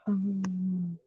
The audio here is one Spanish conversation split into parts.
Mm,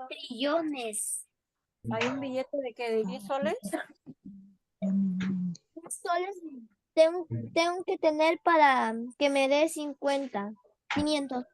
Trillones. ¿Hay un billete de qué? ¿De 10 soles? Soles tengo que tener para que me dé 50, 500.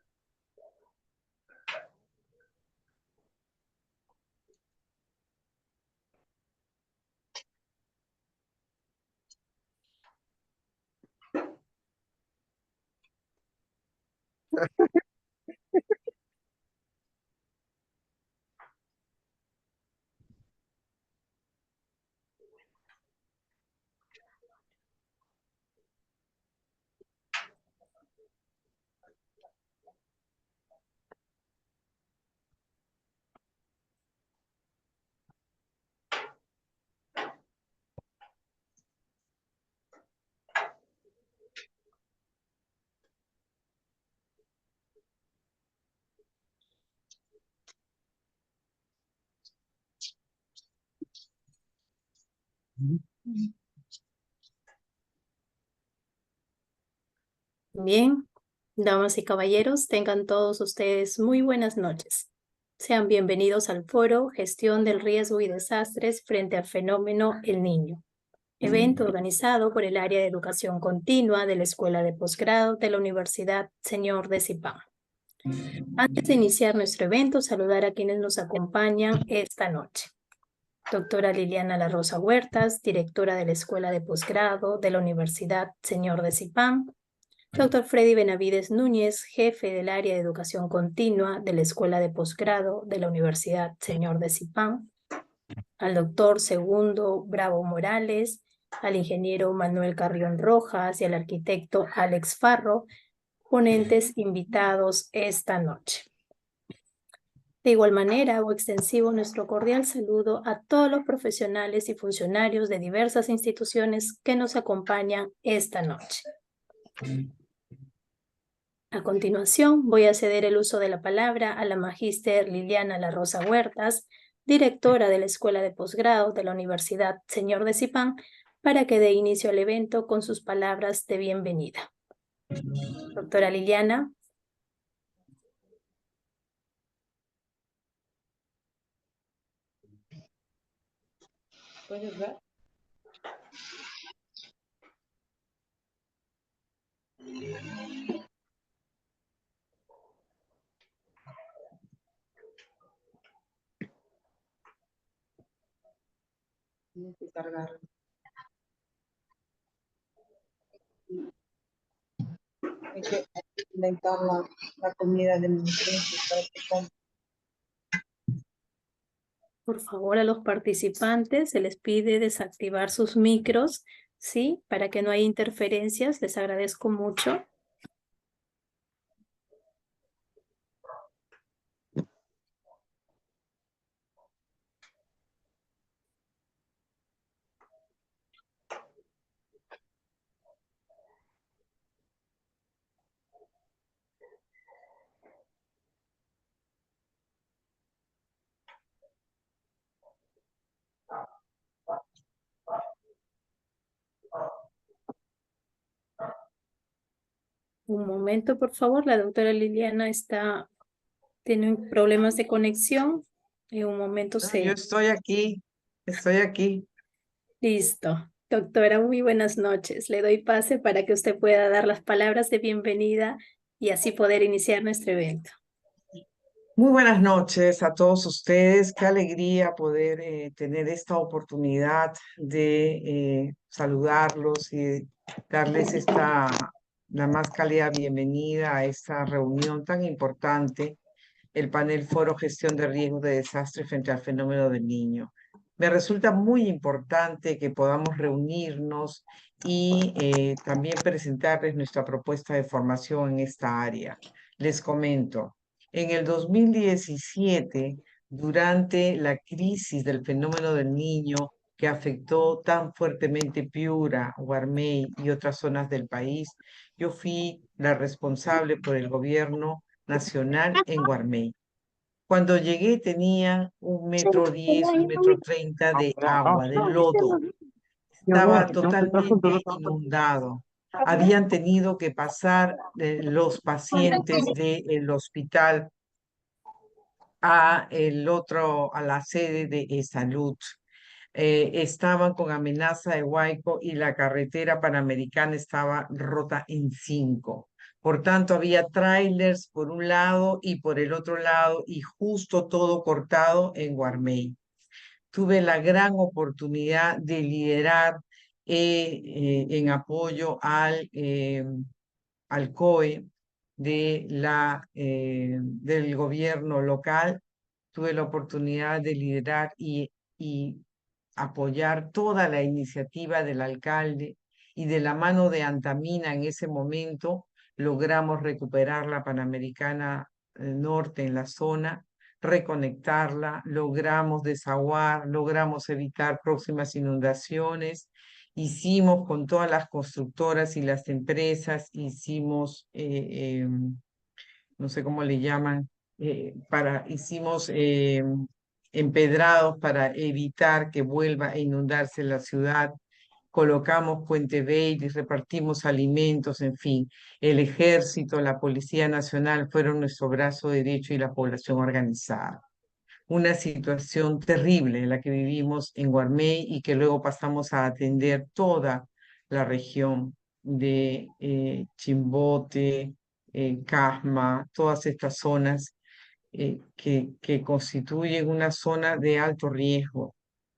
Bien, damas y caballeros, tengan todos ustedes muy buenas noches. Sean bienvenidos al foro Gestión del Riesgo y Desastres frente al fenómeno El Niño, evento organizado por el área de educación continua de la Escuela de Posgrado de la Universidad Señor de Zipán. Antes de iniciar nuestro evento, saludar a quienes nos acompañan esta noche. Doctora Liliana La Rosa Huertas, directora de la Escuela de Posgrado de la Universidad Señor de Zipán. Doctor Freddy Benavides Núñez, jefe del área de educación continua de la Escuela de Posgrado de la Universidad Señor de Zipán. Al doctor Segundo Bravo Morales, al ingeniero Manuel Carrión Rojas y al arquitecto Alex Farro, ponentes invitados esta noche. De igual manera, hago extensivo nuestro cordial saludo a todos los profesionales y funcionarios de diversas instituciones que nos acompañan esta noche. A continuación, voy a ceder el uso de la palabra a la magíster Liliana La Rosa Huertas, directora de la Escuela de Posgrado de la Universidad Señor de Zipán, para que dé inicio al evento con sus palabras de bienvenida. Doctora Liliana. ¿Puedes ver? Tienes que cargar. Hay que inventar la comida de nutrientes para que coman. Por favor, a los participantes se les pide desactivar sus micros, ¿sí? Para que no haya interferencias, les agradezco mucho. Un momento, por favor, la doctora Liliana tiene problemas de conexión. En un momento Yo estoy aquí, estoy aquí. Listo. Doctora, muy buenas noches. Le doy pase para que usted pueda dar las palabras de bienvenida y así poder iniciar nuestro evento. Muy buenas noches a todos ustedes. Qué alegría poder tener esta oportunidad de saludarlos y darles la más cálida bienvenida a esta reunión tan importante, el panel Foro Gestión de Riesgos de Desastre frente al fenómeno del Niño. Me resulta muy importante que podamos reunirnos y también presentarles nuestra propuesta de formación en esta área. Les comento. En el 2017, durante la crisis del fenómeno del Niño que afectó tan fuertemente Piura, Guarmey y otras zonas del país, yo fui la responsable por el gobierno nacional en Guarmey. Cuando llegué tenían 1,10 m, 1,30 m de agua, de lodo. Estaba totalmente inundado. Habían tenido que pasar los pacientes del hospital a la sede de salud. Estaban con amenaza de huaico y la carretera panamericana estaba rota en 5. Por tanto, había trailers por un lado y por el otro lado y justo todo cortado en Guarmey. Tuve la gran oportunidad de liderar en apoyo al COE del gobierno local. Tuve la oportunidad de liderar y apoyar toda la iniciativa del alcalde y de la mano de Antamina en ese momento logramos recuperar la Panamericana Norte en la zona, reconectarla, logramos desaguar, logramos evitar próximas inundaciones. Hicimos con todas las constructoras y las empresas, hicimos, no sé cómo le llaman, hicimos empedrados para evitar que vuelva a inundarse la ciudad. Colocamos Puente Bailey, repartimos alimentos, en fin. El ejército, la Policía Nacional fueron nuestro brazo derecho y la población organizada. Una situación terrible en la que vivimos en Guarmey y que luego pasamos a atender toda la región de Chimbote, Casma, todas estas zonas que constituyen una zona de alto riesgo.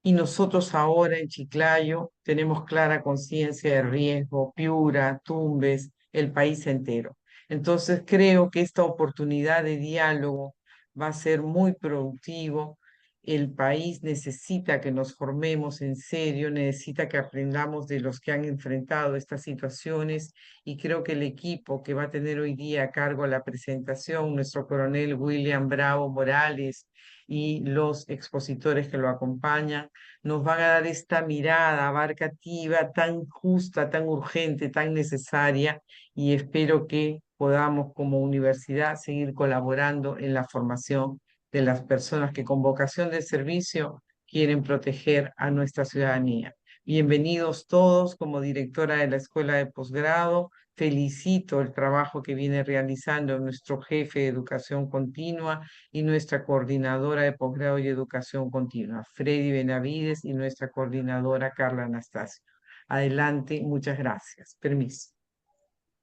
Y nosotros ahora en Chiclayo tenemos clara conciencia de riesgo, Piura, Tumbes, el país entero. Entonces creo que esta oportunidad de diálogo va a ser muy productivo. El país necesita que nos formemos en serio, necesita que aprendamos de los que han enfrentado estas situaciones y creo que el equipo que va a tener hoy día a cargo la presentación, nuestro coronel William Bravo Morales y los expositores que lo acompañan, nos van a dar esta mirada abarcativa tan justa, tan urgente, tan necesaria y espero que podamos como universidad seguir colaborando en la formación de las personas que con vocación de servicio quieren proteger a nuestra ciudadanía. Bienvenidos todos como directora de la Escuela de Posgrado. Felicito el trabajo que viene realizando nuestro jefe de Educación Continua y nuestra coordinadora de Posgrado y Educación Continua, Freddy Benavides, y nuestra coordinadora Carla Anastasio. Adelante, muchas gracias. Permiso.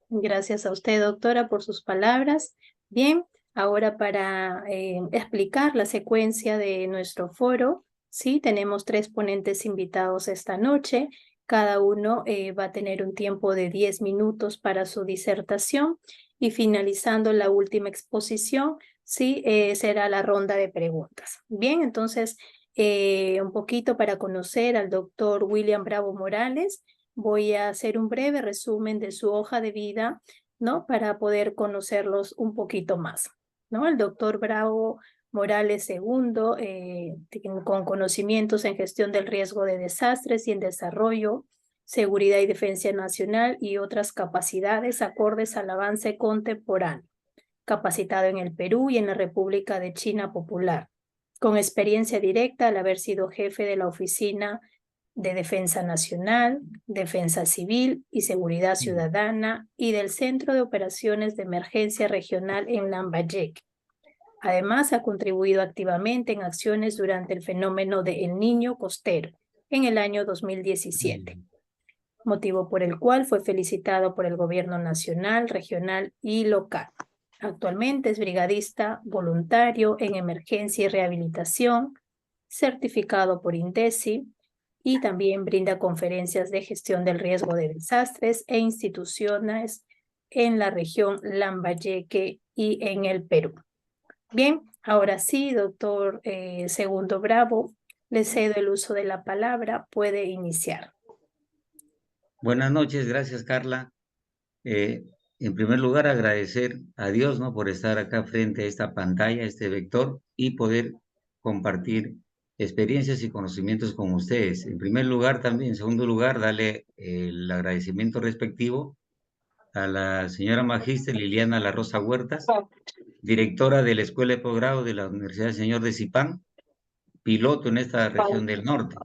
Gracias a usted, doctora, por sus palabras. Bien, ahora para explicar la secuencia de nuestro foro, sí, tenemos 3 ponentes invitados esta noche. Cada uno va a tener un tiempo de 10 minutos para su disertación y finalizando la última exposición, sí, será la ronda de preguntas. Bien, entonces, un poquito para conocer al doctor William Bravo Morales. Voy a hacer un breve resumen de su hoja de vida, ¿no? Para poder conocerlos un poquito más, ¿no? El doctor Bravo Morales II, con conocimientos en gestión del riesgo de desastres y en desarrollo, seguridad y defensa nacional y otras capacidades acordes al avance contemporáneo, capacitado en el Perú y en la República de China Popular, con experiencia directa al haber sido jefe de la Oficina de Defensa Nacional, Defensa Civil y Seguridad Ciudadana y del Centro de Operaciones de Emergencia Regional en Lambayeque. Además, ha contribuido activamente en acciones durante el fenómeno de El Niño Costero en el año 2017. motivo por el cual fue felicitado por el gobierno nacional, regional y local. Actualmente es brigadista voluntario en emergencia y rehabilitación, certificado por INDECI, y también brinda conferencias de gestión del riesgo de desastres e instituciones en la región Lambayeque y en el Perú. Bien, ahora sí, doctor Segundo Bravo, le cedo el uso de la palabra, puede iniciar. Buenas noches, gracias Carla. En primer lugar, agradecer a Dios, ¿no?, por estar acá frente a esta pantalla, este vector, y poder compartir experiencias y conocimientos con ustedes. En primer lugar, también, en segundo lugar, darle el agradecimiento respectivo a la señora magíster Liliana La Rosa Huertas, directora de la Escuela de Posgrado de la Universidad Señor de Zipán, piloto en esta región del norte,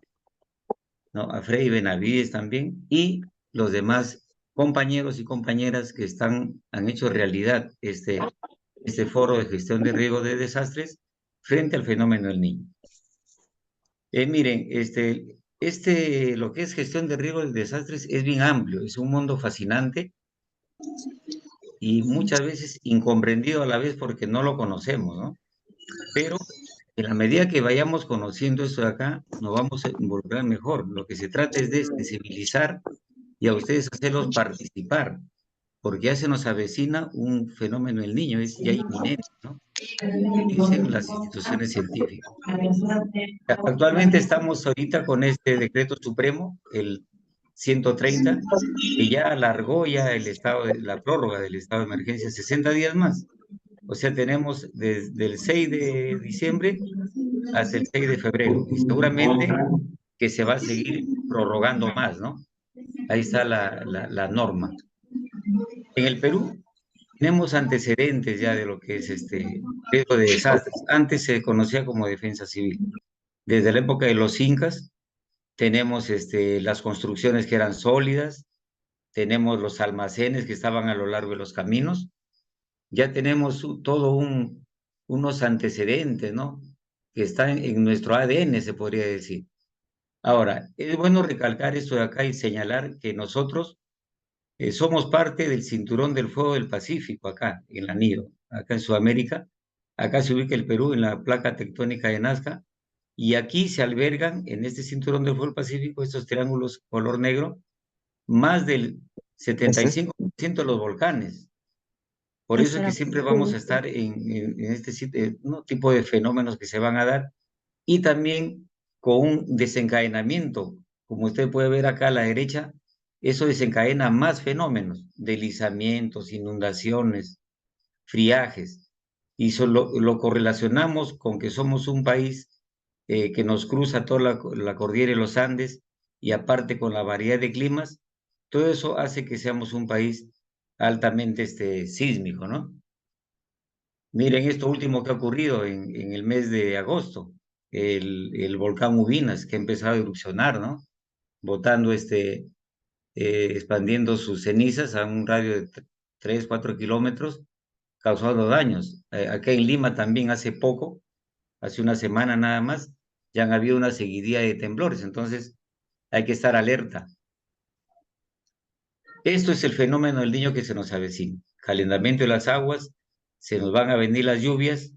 ¿no?, a Freddy Benavides también, y los demás compañeros y compañeras que han hecho realidad este foro de gestión de riesgo de desastres frente al fenómeno del Niño. Miren, lo que es gestión de riesgo de desastres es bien amplio, es un mundo fascinante y muchas veces incomprendido a la vez porque no lo conocemos, ¿no? Pero en la medida que vayamos conociendo esto de acá, nos vamos a involucrar mejor. Lo que se trata es de sensibilizar y a ustedes hacerlos participar, porque ya se nos avecina un fenómeno del Niño, es ya inminente, ¿no? Dicen las instituciones científicas. Actualmente estamos ahorita con este decreto supremo, el 130, que ya alargó ya la prórroga del estado de emergencia 60 días más. O sea, tenemos desde el 6 de diciembre hasta el 6 de febrero, y seguramente que se va a seguir prorrogando más, ¿no? Ahí está la norma. En el Perú tenemos antecedentes ya de lo que es riesgo de desastres. Antes se conocía como defensa civil. Desde la época de los incas tenemos las construcciones que eran sólidas, tenemos los almacenes que estaban a lo largo de los caminos, ya tenemos unos antecedentes, ¿no?, que están en nuestro ADN, se podría decir. Ahora, es bueno recalcar esto de acá y señalar que nosotros somos parte del cinturón del fuego del Pacífico, acá, en el anillo, acá en Sudamérica. Acá se ubica el Perú en la placa tectónica de Nazca, y aquí se albergan, en este cinturón del fuego del Pacífico, estos triángulos color negro, más del 75% de los volcanes. Por eso es que siempre vamos a estar en este ¿no?, tipo de fenómenos que se van a dar, y también con un desencadenamiento. Como usted puede ver acá a la derecha, eso desencadena más fenómenos, deslizamientos, inundaciones, friajes, y eso lo correlacionamos con que somos un país que nos cruza toda la cordillera de los Andes, y aparte con la variedad de climas, todo eso hace que seamos un país altamente sísmico, ¿no? Miren esto último que ha ocurrido en el mes de agosto, el volcán Ubinas, que ha empezado a erupcionar, ¿no?, botando expandiendo sus cenizas a un radio de 3, 4 kilómetros, causando daños. Acá en Lima también hace poco, hace una semana nada más, ya han habido una seguidilla de temblores, entonces hay que estar alerta. Esto es el fenómeno del Niño que se nos avecina. Calentamiento de las aguas, se nos van a venir las lluvias,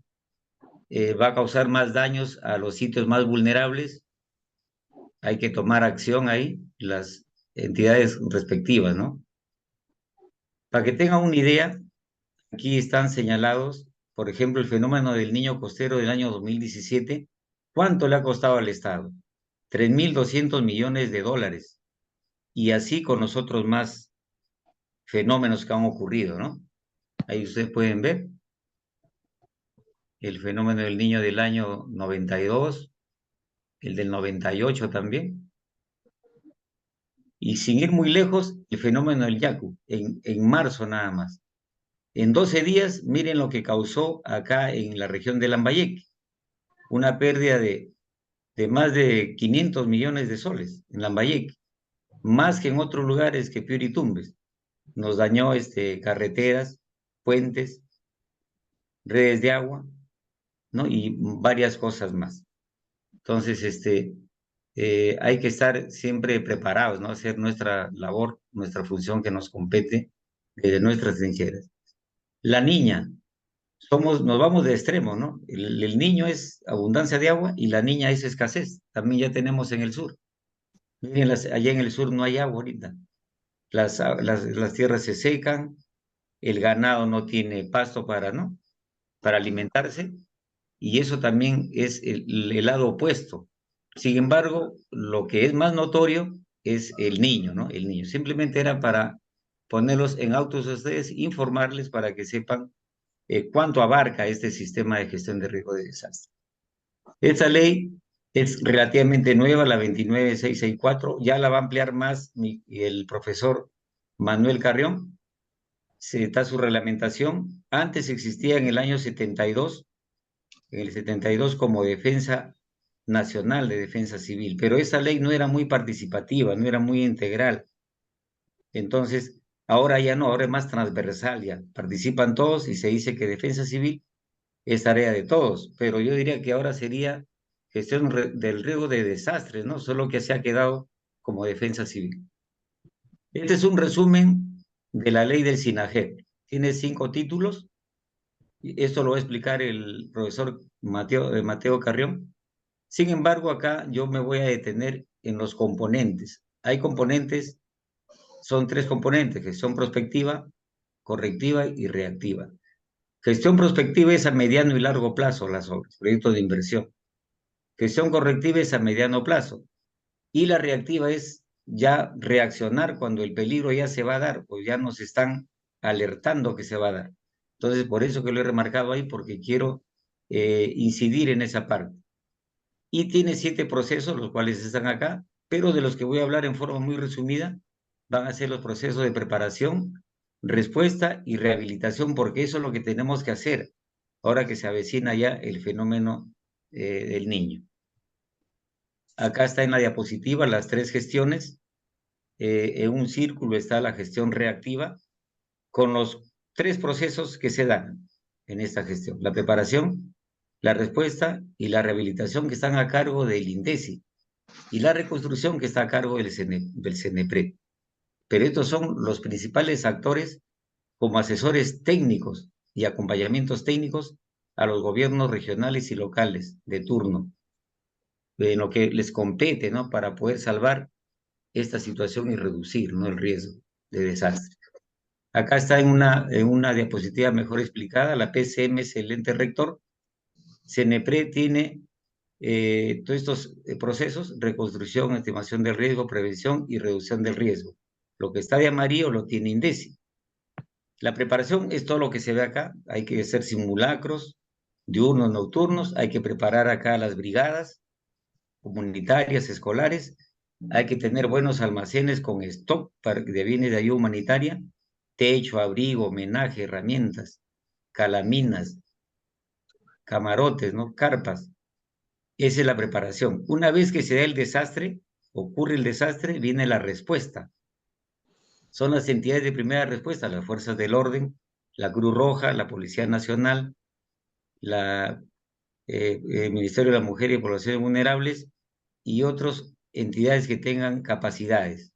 va a causar más daños a los sitios más vulnerables. Hay que tomar acción ahí, las entidades respectivas, ¿no? Para que tengan una idea, aquí están señalados, por ejemplo, el fenómeno del Niño costero del año 2017. ¿Cuánto le ha costado al Estado? 3.200 millones de dólares. Y así con los otros más fenómenos que han ocurrido, ¿no? Ahí ustedes pueden ver el fenómeno del Niño del año 92, el del 98 también. Y sin ir muy lejos, el fenómeno del Yaku, en marzo nada más. En 12 días, miren lo que causó acá en la región de Lambayeque. Una pérdida de más de 500 millones de soles en Lambayeque, más que en otros lugares que Piura y Tumbes. Nos dañó carreteras, puentes, redes de agua, ¿no?, y varias cosas más. Entonces, hay que estar siempre preparados, ¿no? Hacer nuestra labor, nuestra función que nos compete desde nuestras trincheras. La niña, nos vamos de extremo, ¿no? El niño es abundancia de agua y la niña es escasez. También ya tenemos en el sur. Miren, allá en el sur no hay agua ahorita. Las tierras se secan, el ganado no tiene pasto ¿no? Para alimentarse, y eso también es el lado opuesto. Sin embargo, lo que es más notorio es el niño, ¿no? El niño. Simplemente era para ponerlos en autos a ustedes, informarles para que sepan cuánto abarca este sistema de gestión de riesgo de desastre. Esta ley es relativamente nueva, la 29664, ya la va a ampliar más el profesor Manuel Carrión. Está su reglamentación. Antes existía en el año 72, en el 72 como Defensa Nacional de Defensa Civil, pero esa ley no era muy participativa, no era muy integral. Entonces, ahora ya no, ahora es más transversal, ya participan todos y se dice que Defensa Civil es tarea de todos, pero yo diría que ahora sería gestión del riesgo de desastres, ¿no? Solo que se ha quedado como Defensa Civil. Este es un resumen de la ley del SINAGED. Tiene 5 títulos. Esto lo va a explicar el profesor Mateo Carrión. Sin embargo, acá yo me voy a detener en los componentes. Hay componentes, son 3 componentes, gestión prospectiva, correctiva y reactiva. Gestión prospectiva es a mediano y largo plazo las obras, proyectos de inversión. Gestión correctiva es a mediano plazo. Y la reactiva es ya reaccionar cuando el peligro ya se va a dar, pues ya nos están alertando que se va a dar. Entonces, por eso que lo he remarcado ahí, porque quiero incidir en esa parte. Y tiene 7 procesos, los cuales están acá, pero de los que voy a hablar en forma muy resumida, van a ser los procesos de preparación, respuesta y rehabilitación, porque eso es lo que tenemos que hacer ahora que se avecina ya el fenómeno del niño. Acá está en la diapositiva las 3 gestiones. En un círculo está la gestión reactiva, con los 3 procesos que se dan en esta gestión: la preparación, la respuesta y la rehabilitación, que están a cargo del INDECI, y la reconstrucción, que está a cargo del CNEPRED. Pero estos son los principales actores como asesores técnicos y acompañamientos técnicos a los gobiernos regionales y locales de turno, en lo que les compete, ¿no? Para poder salvar esta situación y reducir, ¿no?, el riesgo de desastre. Acá está en una diapositiva mejor explicada. La PCM es el ente rector. CNEPRED tiene todos estos procesos: reconstrucción, estimación del riesgo, prevención y reducción del riesgo. Lo que está de amarillo lo tiene INDECI. La preparación es todo lo que se ve acá. Hay que hacer simulacros diurnos, nocturnos. Hay que preparar acá las brigadas comunitarias, escolares. Hay que tener buenos almacenes con stock de bienes de ayuda humanitaria: techo, abrigo, homenaje, herramientas, calaminas, camarotes, ¿no?, carpas. Esa es la preparación. Una vez que se da el desastre, ocurre el desastre, viene la respuesta. Son las entidades de primera respuesta: las fuerzas del orden, la Cruz Roja, la Policía Nacional, el Ministerio de la Mujer y Poblaciones Vulnerables y otras entidades que tengan capacidades.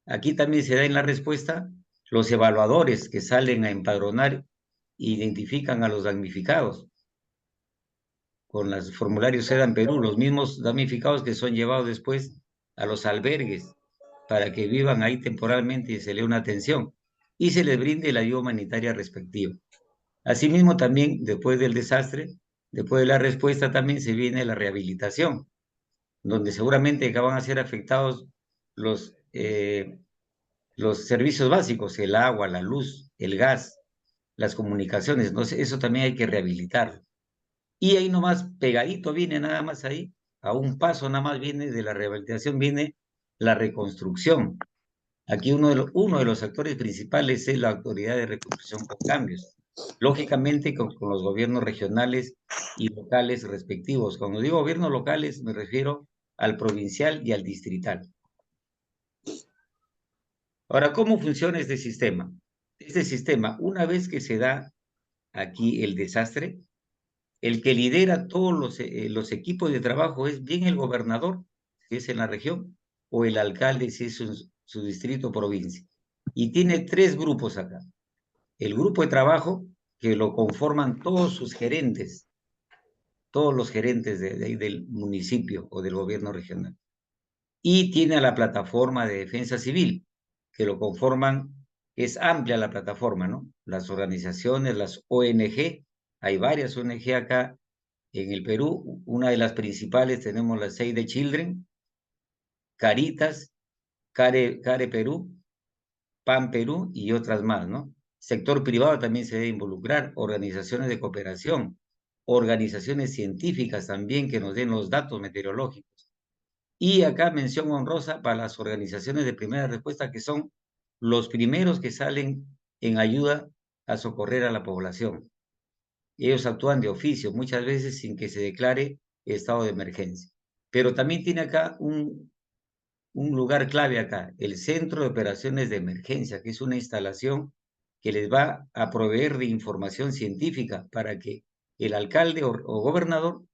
Aquí también se da en la respuesta los evaluadores que salen a empadronar e identifican a los damnificados con los formularios SEDA Perú, los mismos damnificados que son llevados después a los albergues para que vivan ahí temporalmente y se le dé una atención y se les brinde la ayuda humanitaria respectiva. Asimismo, también después del desastre, después de la respuesta, también se viene la rehabilitación, donde seguramente van a ser afectados los servicios básicos: el agua, la luz, el gas, las comunicaciones. Entonces, eso también hay que rehabilitarlo. Y ahí nomás, pegadito viene nada más ahí, a un paso nada más viene de la rehabilitación, viene la reconstrucción. Aquí uno de los actores principales es la Autoridad de Reconstrucción con Cambios, lógicamente con los gobiernos regionales y locales respectivos. Cuando digo gobiernos locales, me refiero al provincial y al distrital. Ahora, ¿cómo funciona este sistema? Este sistema, una vez que se da aquí el desastre, el que lidera todos los equipos de trabajo es bien el gobernador, si es en la región, o el alcalde, si es su distrito o provincia. Y tiene 3 grupos acá. El grupo de trabajo, que lo conforman todos sus gerentes, todos los gerentes del municipio o del gobierno regional. Y tiene a la plataforma de defensa civil, que lo conforman, es amplia la plataforma, ¿no? Las organizaciones, las ONG, hay varias ONG acá en el Perú, una de las principales tenemos la Save the Children, Caritas, Care Perú, PAN Perú y otras más, ¿no? Sector privado también se debe involucrar, organizaciones de cooperación, organizaciones científicas también que nos den los datos meteorológicos. Y acá mención honrosa para las organizaciones de primera respuesta, que son los primeros que salen en ayuda a socorrer a la población. Ellos actúan de oficio, muchas veces sin que se declare estado de emergencia. Pero también tiene acá un lugar clave acá, el Centro de Operaciones de Emergencia, que es una instalación que les va a proveer de información científica para que el alcalde o gobernador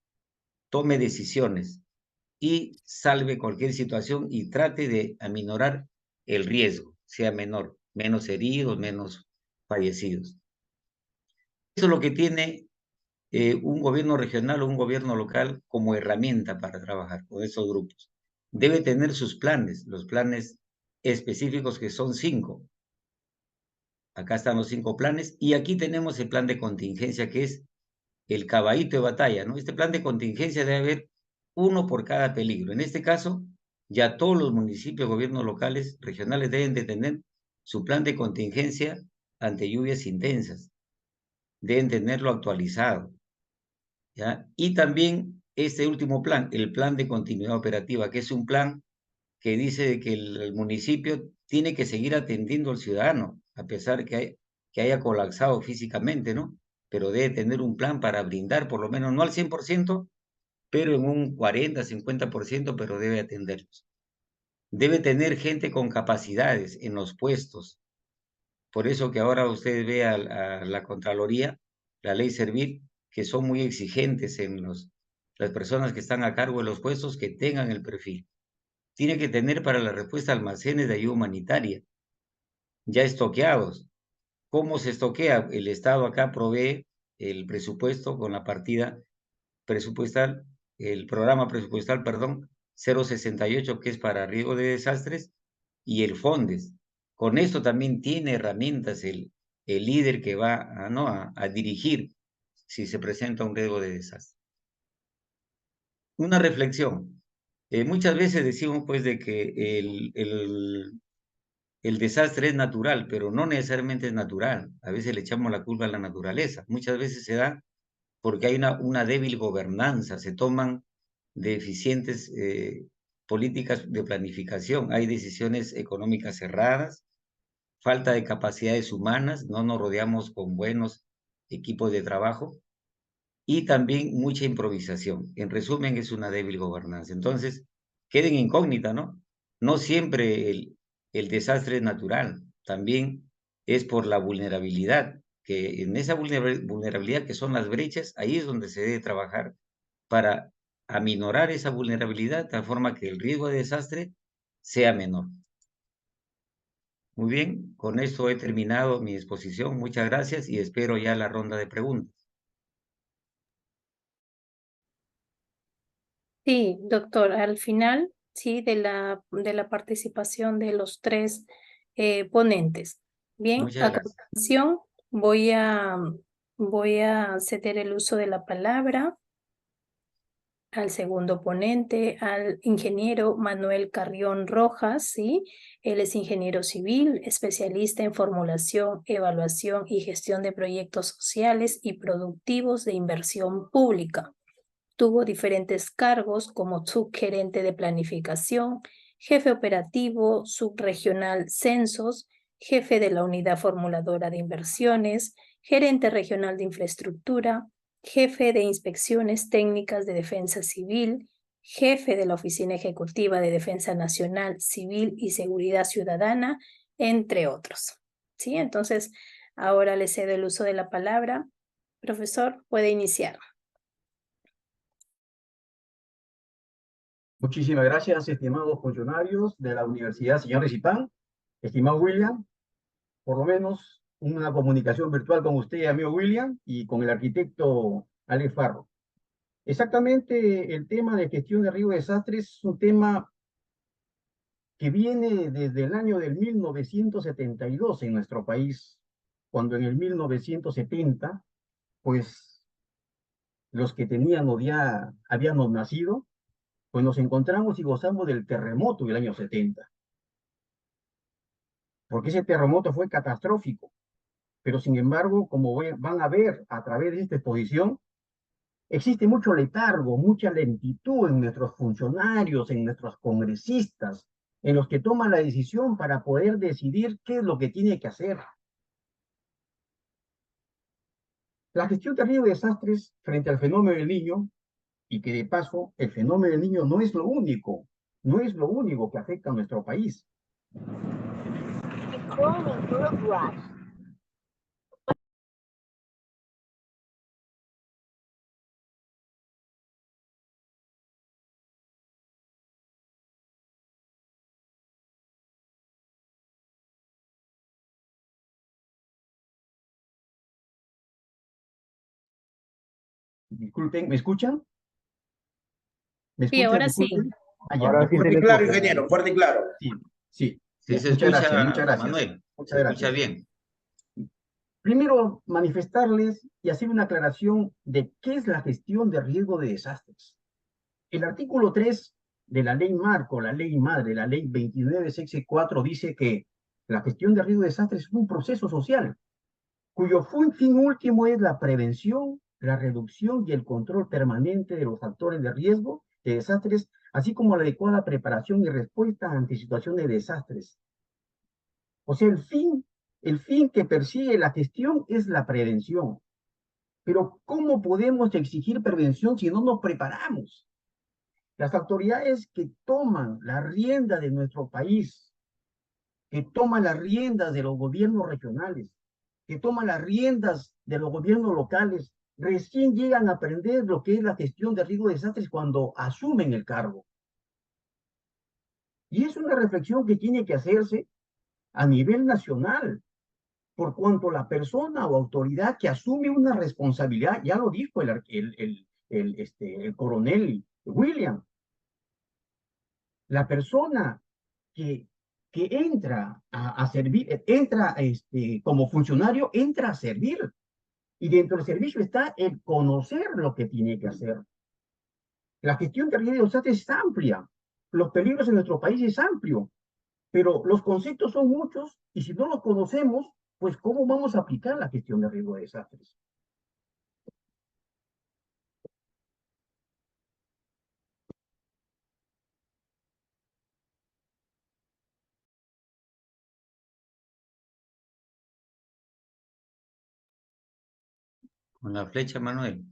tome decisiones y salve cualquier situación y trate de aminorar el riesgo, sea menor, menos heridos, menos fallecidos. Eso es lo que tiene un gobierno regional o un gobierno local como herramienta para trabajar con esos grupos. Debe tener sus planes, los planes específicos, que son 5. Acá están los 5 planes y aquí tenemos el plan de contingencia, que es el caballito de batalla, ¿no? Este plan de contingencia debe haber uno por cada peligro. En este caso, ya todos los municipios, gobiernos locales, regionales deben de tener su plan de contingencia ante lluvias intensas. Deben tenerlo actualizado, ¿ya? Y también este último plan, el plan de continuidad operativa, que es un plan que dice que el municipio tiene que seguir atendiendo al ciudadano, a pesar que haya colapsado físicamente, ¿no? Pero debe tener un plan para brindar, por lo menos, no al 100%, pero en un 40, 50%, pero debe atenderlos. Debe tener gente con capacidades en los puestos. Por eso que ahora usted ve a la Contraloría, la ley Servir, que son muy exigentes en las personas que están a cargo de los puestos, que tengan el perfil. Tiene que tener para la respuesta almacenes de ayuda humanitaria, ya estoqueados. ¿Cómo se estoquea? El Estado acá provee el presupuesto con la partida presupuestal, el programa presupuestal, perdón, 068, que es para riesgo de desastres, y el FONDES. Con esto también tiene herramientas el líder que va a dirigir si se presenta un riesgo de desastre. Una reflexión. Muchas veces decimos pues de que el desastre es natural, pero no necesariamente es natural. A veces le echamos la culpa a la naturaleza. Muchas veces se da porque hay una débil gobernanza, se toman deficientes políticas de planificación, hay decisiones económicas cerradas, falta de capacidades humanas, no nos rodeamos con buenos equipos de trabajo y también mucha improvisación. En resumen, es una débil gobernanza. Entonces, queda en incógnita, ¿no? No siempre el desastre es natural, también es por la vulnerabilidad, que en esa vulnerabilidad que son las brechas, ahí es donde se debe trabajar para aminorar esa vulnerabilidad de tal forma que el riesgo de desastre sea menor. Muy bien, con esto he terminado mi exposición. Muchas gracias y espero ya la ronda de preguntas. Sí, doctor, al final, sí, de la participación de los 3 ponentes. Bien, Muchas a gracias. continuación voy a ceder el uso de la palabra al segundo ponente, al ingeniero Manuel Carrión Rojas, ¿sí? Él es ingeniero civil, especialista en formulación, evaluación y gestión de proyectos sociales y productivos de inversión pública. Tuvo diferentes cargos como subgerente de planificación, jefe operativo subregional censos, jefe de la unidad formuladora de inversiones, gerente regional de infraestructura, jefe de inspecciones técnicas de defensa civil, jefe de la Oficina Ejecutiva de Defensa Nacional, Civil y Seguridad Ciudadana, entre otros. ¿Sí? Entonces, ahora le cedo el uso de la palabra. Profesor, puede iniciar. Muchísimas gracias, estimados funcionarios de la Universidad Señor Recipán. Estimado William, por lo menos una comunicación virtual con usted, amigo William, y con el arquitecto Alex Farro. Exactamente, el tema de gestión de riesgo de desastres es un tema que viene desde el año del 1972 en nuestro país, cuando en el 1970, pues los que tenían o ya habíamos nacido, pues nos encontramos y gozamos del terremoto del año 70, porque ese terremoto fue catastrófico. Pero sin embargo, como van a ver a través de esta exposición, existe mucho letargo, mucha lentitud en nuestros funcionarios, en nuestros congresistas, en los que toman la decisión para poder decidir qué es lo que tiene que hacer. La gestión de riesgo de desastres frente al fenómeno del Niño, y que de paso el fenómeno del Niño no es lo único, no es lo único que afecta a nuestro país. Disculpen, ¿me escuchan? ¿Me Sí, escuchan? ahora sí. Disculpen. Ah, ya, Ahora sí se disculpen. le Claro, escucha. ingeniero, fuerte y claro. Sí, sí. Sí, Ya, se muchas gracias, escucha, muchas gracias. Manuel. Muchas Se escucha gracias. bien. Primero, manifestarles y hacer una aclaración de qué es la gestión de riesgo de desastres. El artículo 3 de la ley marco, la ley madre, la ley 2964, dice que la gestión de riesgo de desastres es un proceso social cuyo fin último es la prevención, la reducción y el control permanente de los factores de riesgo de desastres, así como la adecuada preparación y respuesta ante situaciones de desastres. O sea, el fin que persigue la gestión es la prevención. Pero ¿cómo podemos exigir prevención si no nos preparamos? Las autoridades que toman la rienda de nuestro país, que toman las riendas de los gobiernos regionales, que toman las riendas de los gobiernos locales, recién llegan a aprender lo que es la gestión de riesgo de desastres cuando asumen el cargo. Y es una reflexión que tiene que hacerse a nivel nacional, por cuanto la persona o autoridad que asume una responsabilidad, ya lo dijo el coronel William, la persona que, que entra a servir, entra como funcionario, entra a servir. Y dentro del servicio está el conocer lo que tiene que hacer. La gestión de riesgo de desastres es amplia. Los peligros en nuestro país es amplio. Pero los conceptos son muchos y si no los conocemos, pues ¿cómo vamos a aplicar la gestión de riesgo de desastres? Con la flecha, Manuel.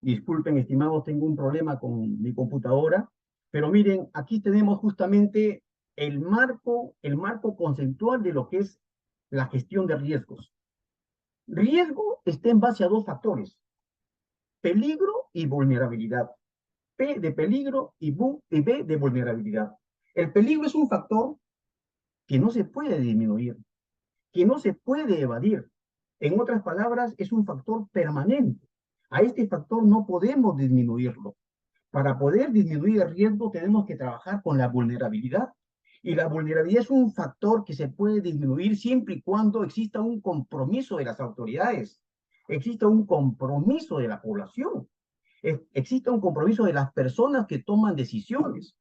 Disculpen, estimados, tengo un problema con mi computadora, pero miren, aquí tenemos justamente el marco conceptual de lo que es la gestión de riesgos. Riesgo está en base a dos factores, peligro y vulnerabilidad. P de peligro y B de vulnerabilidad. El peligro es un factor que no se puede disminuir, que no se puede evadir. En otras palabras, es un factor permanente. A este factor no podemos disminuirlo. Para poder disminuir el riesgo tenemos que trabajar con la vulnerabilidad. Y la vulnerabilidad es un factor que se puede disminuir siempre y cuando exista un compromiso de las autoridades, exista un compromiso de la población, exista un compromiso de las personas que toman decisiones.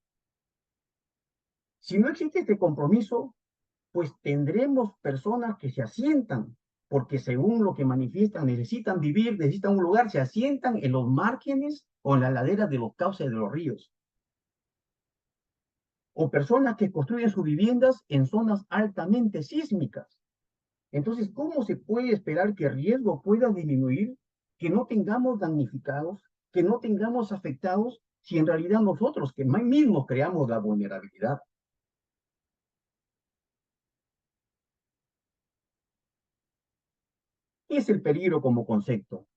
Si no existe este compromiso, pues tendremos personas que se asientan, porque según lo que manifiestan, necesitan vivir, necesitan un lugar, se asientan en los márgenes o en las laderas de los cauces de los ríos. O personas que construyen sus viviendas en zonas altamente sísmicas. Entonces, ¿cómo se puede esperar que el riesgo pueda disminuir, que no tengamos damnificados, que no tengamos afectados, si en realidad nosotros que mismos creamos la vulnerabilidad? ¿Qué es el peligro como concepto?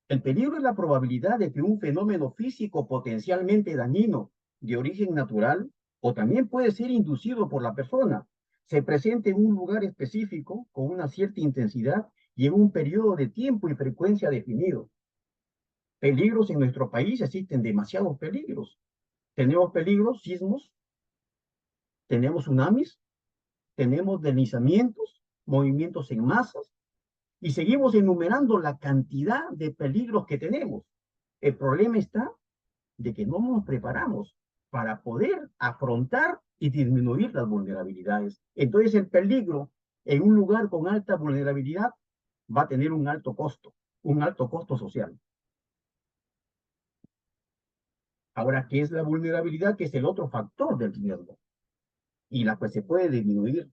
El peligro es la probabilidad de que un fenómeno físico potencialmente dañino de origen natural o también puede ser inducido por la persona, se presente en un lugar específico con una cierta intensidad y en un periodo de tiempo y frecuencia definido. Peligros en nuestro país existen demasiados peligros. Tenemos peligros, sismos, tenemos tsunamis, tenemos deslizamientos, movimientos en masas, y seguimos enumerando la cantidad de peligros que tenemos. El problema está de que no nos preparamos para poder afrontar y disminuir las vulnerabilidades. Entonces el peligro en un lugar con alta vulnerabilidad va a tener un alto costo social. Ahora, ¿qué es la vulnerabilidad? Que es el otro factor del riesgo y la que se puede disminuir.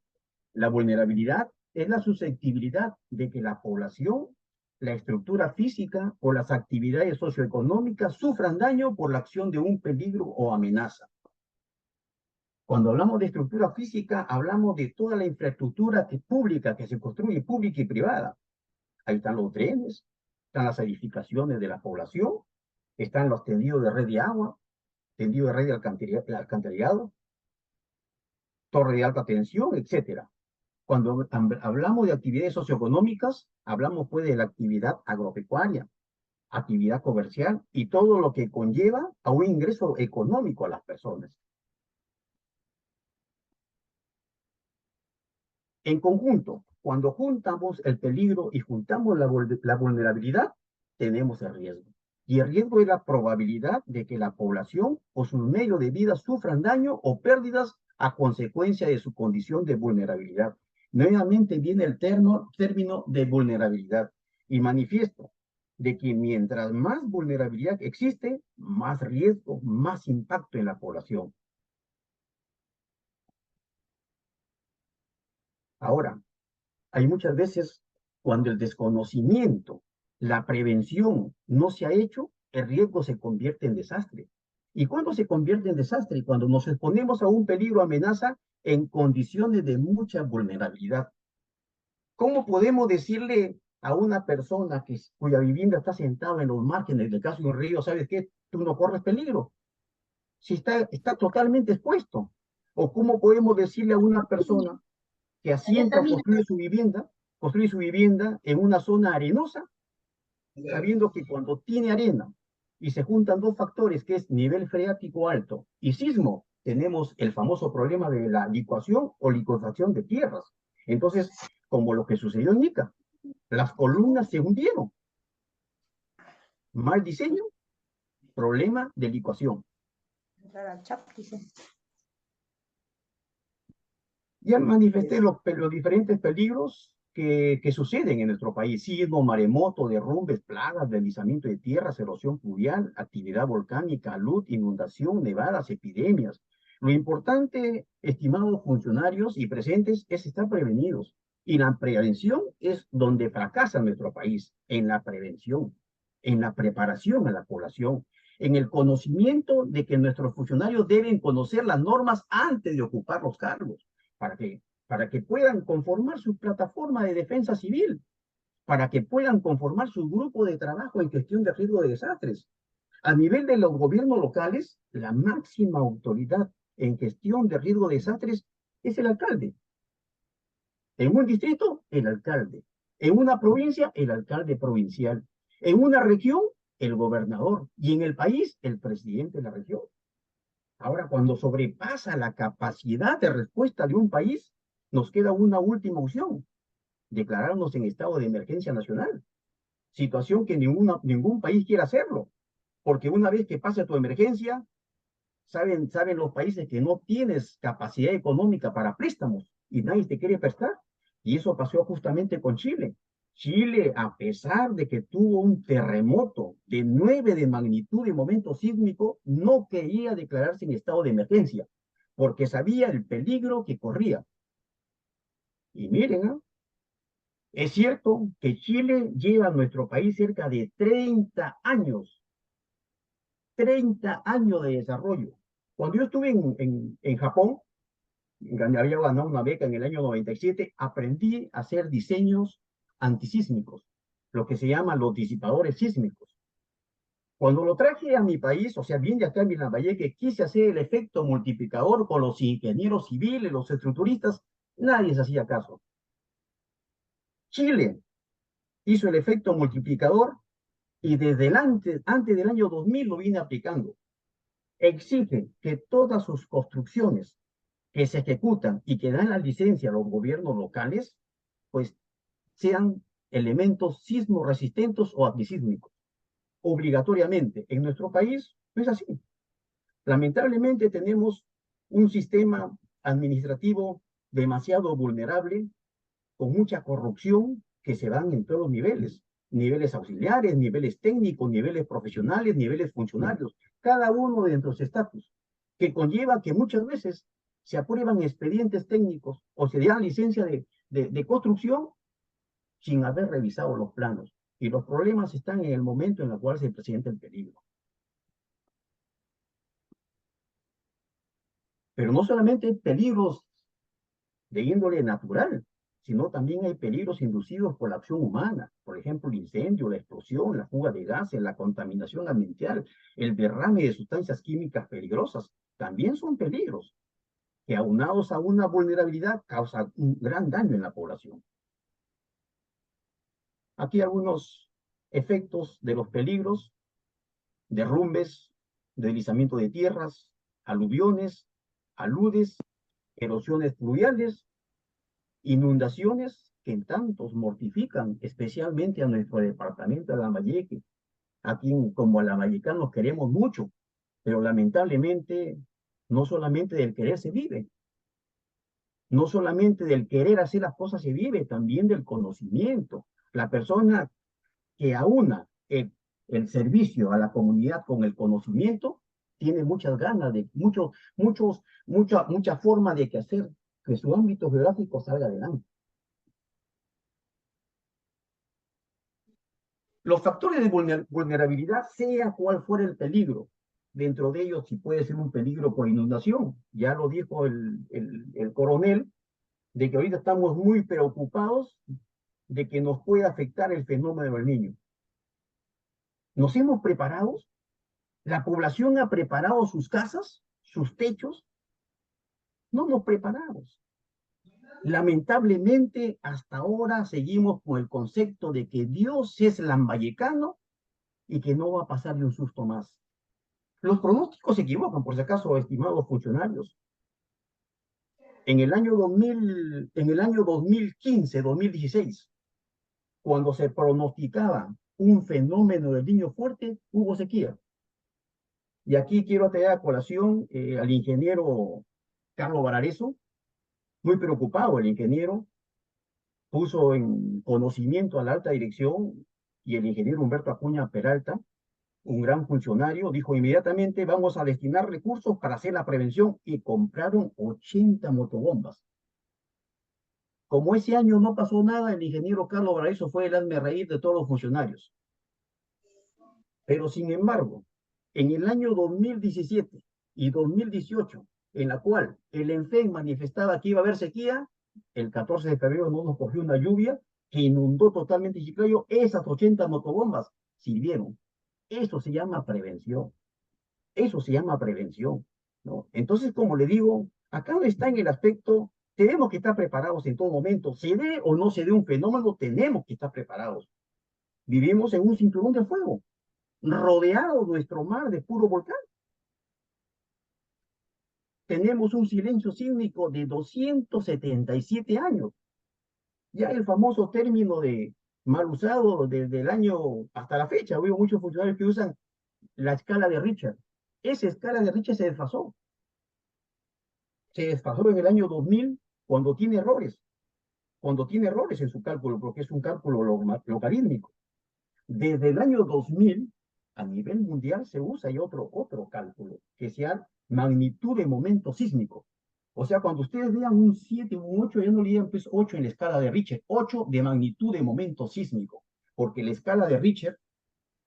La vulnerabilidad es la susceptibilidad de que la población, la estructura física o las actividades socioeconómicas sufran daño por la acción de un peligro o amenaza. Cuando hablamos de estructura física, hablamos de toda la infraestructura pública que se construye, pública y privada. Ahí están los trenes, están las edificaciones de la población, están los tendidos de red de agua, tendido de red de alcantarillado, torre de alta tensión, etcétera. Cuando hablamos de actividades socioeconómicas, hablamos pues de la actividad agropecuaria, actividad comercial y todo lo que conlleva a un ingreso económico a las personas. En conjunto, cuando juntamos el peligro y juntamos la vulnerabilidad, tenemos el riesgo. Y el riesgo es la probabilidad de que la población o sus medios de vida sufran daño o pérdidas a consecuencia de su condición de vulnerabilidad. Nuevamente viene el término de vulnerabilidad y manifiesto de que mientras más vulnerabilidad existe, más riesgo, más impacto en la población. Ahora, hay muchas veces cuando el desconocimiento, la prevención no se ha hecho, el riesgo se convierte en desastre. ¿Y cuándo se convierte en desastre? Cuando nos exponemos a un peligro, amenaza en condiciones de mucha vulnerabilidad. ¿Cómo podemos decirle a una persona cuya vivienda está sentada en los márgenes del caso de un río, ¿sabes qué? Tú no corres peligro. Si está totalmente expuesto. ¿O cómo podemos decirle a una persona que asienta o construye su vivienda en una zona arenosa, sabiendo que cuando tiene arena y se juntan dos factores, que es nivel freático alto y sismo, tenemos el famoso problema de la licuación o licuefacción de tierras? Entonces, como lo que sucedió en Ica, las columnas se hundieron. Mal diseño, problema de licuación. Ya manifesté los diferentes peligros que suceden en nuestro país: sismo, maremoto, derrumbes, plagas, deslizamiento de tierras, erosión fluvial, actividad volcánica, luz, inundación, nevadas, epidemias. Lo importante, estimados funcionarios y presentes, es estar prevenidos. Y la prevención es donde fracasa nuestro país, en la prevención, en la preparación a la población, en el conocimiento de que nuestros funcionarios deben conocer las normas antes de ocupar los cargos. Para que puedan conformar su plataforma de defensa civil, para que puedan conformar su grupo de trabajo en gestión de riesgo de desastres. A nivel de los gobiernos locales, la máxima autoridad en gestión de riesgo de desastres es el alcalde. En un distrito, el alcalde. En una provincia, el alcalde provincial. En una región, el gobernador. Y en el país, el presidente de la región. Ahora, cuando sobrepasa la capacidad de respuesta de un país, nos queda una última opción: declararnos en estado de emergencia nacional. Situación que ningún país quiere hacerlo, porque una vez que pase tu emergencia, saben los países que no tienes capacidad económica para préstamos y nadie te quiere prestar. Y eso pasó justamente con Chile. Chile, a pesar de que tuvo un terremoto de 9 de magnitud de momento sísmico, no quería declararse en estado de emergencia, porque sabía el peligro que corría. Y miren, Es cierto que Chile lleva a nuestro país cerca de 30 años de desarrollo. Cuando yo estuve en Japón, había ganado una beca en el año 97, aprendí a hacer diseños antisísmicos, lo que se llaman los disipadores sísmicos. Cuando lo traje a mi país, o sea, bien de acá en Lambayeque, quise hacer el efecto multiplicador con los ingenieros civiles, los estructuristas, nadie se hacía caso. Chile hizo el efecto multiplicador y desde antes del año 2000 lo viene aplicando. Exige que todas sus construcciones que se ejecutan y que dan la licencia a los gobiernos locales, pues sean elementos sismo resistentes o antisísmicos. Obligatoriamente. En nuestro país no es así. Lamentablemente tenemos un sistema administrativo demasiado vulnerable, con mucha corrupción que se dan en todos los niveles, niveles auxiliares, niveles técnicos, niveles profesionales, niveles funcionarios, cada uno de nuestros estatus, que conlleva que muchas veces se aprueban expedientes técnicos o se dan licencia de construcción sin haber revisado los planos. Y los problemas están en el momento en el cual se presenta el peligro. Pero no solamente hay peligros de índole natural, sino también hay peligros inducidos por la acción humana. Por ejemplo, el incendio, la explosión, la fuga de gases, la contaminación ambiental, el derrame de sustancias químicas peligrosas, también son peligros que aunados a una vulnerabilidad causan un gran daño en la población. Aquí algunos efectos de los peligros: derrumbes, deslizamiento de tierras, aluviones, aludes, erosiones fluviales, inundaciones que en tantos mortifican, especialmente a nuestro departamento de Lambayeque. Aquí como lambayecanos queremos mucho, pero lamentablemente no solamente del querer se vive, no solamente del querer hacer las cosas se vive, también del conocimiento. La persona que aúna el servicio a la comunidad con el conocimiento tiene muchas ganas de, mucha forma de que hacer que su ámbito geográfico salga adelante. Los factores de vulnerabilidad, sea cual fuera el peligro, dentro de ellos si puede ser un peligro por inundación, ya lo dijo el coronel, de que ahorita estamos muy preocupados de que nos pueda afectar el fenómeno del Niño. ¿Nos hemos preparado? ¿La población ha preparado sus casas, sus techos? No nos preparamos. Lamentablemente, hasta ahora seguimos con el concepto de que Dios es lambayecano y que no va a pasarle un susto más. Los pronósticos se equivocan, por si acaso, estimados funcionarios. En el año 2015, 2016, cuando se pronosticaba un fenómeno del Niño fuerte, hubo sequía. Y aquí quiero traer a colación al ingeniero Carlos Barareso, muy preocupado el ingeniero, puso en conocimiento a la alta dirección, y el ingeniero Humberto Acuña Peralta, un gran funcionario, dijo inmediatamente: vamos a destinar recursos para hacer la prevención, y compraron 80 motobombas. Como ese año no pasó nada, el ingeniero Carlos Barareso fue el hazmerreír de todos los funcionarios. Pero sin embargo, en el año 2017 y 2018, en la cual el ENFEN manifestaba que iba a haber sequía, el 14 de febrero no nos cogió una lluvia que inundó totalmente Chiclayo, esas 80 motobombas sirvieron. Eso se llama prevención. Eso se llama prevención, ¿no? Entonces, como le digo, acá no está en el aspecto, tenemos que estar preparados en todo momento. Se dé o no se dé un fenómeno, tenemos que estar preparados. Vivimos en un cinturón de fuego, rodeado nuestro mar de puro volcán. Tenemos un silencio sísmico de 277 años. Ya el famoso término de mal usado desde el año hasta la fecha. Veo muchos funcionarios que usan la escala de Richard. Esa escala de Richard se desfasó. Se desfasó en el año 2000 cuando tiene errores. Cuando tiene errores en su cálculo, porque es un cálculo logarítmico. Desde el año 2000, a nivel mundial se usa ya otro cálculo, que sea magnitud de momento sísmico. O sea, cuando ustedes vean un 7, un 8, ya no le digan pues 8 en la escala de Richter, 8 de magnitud de momento sísmico, porque la escala de Richter,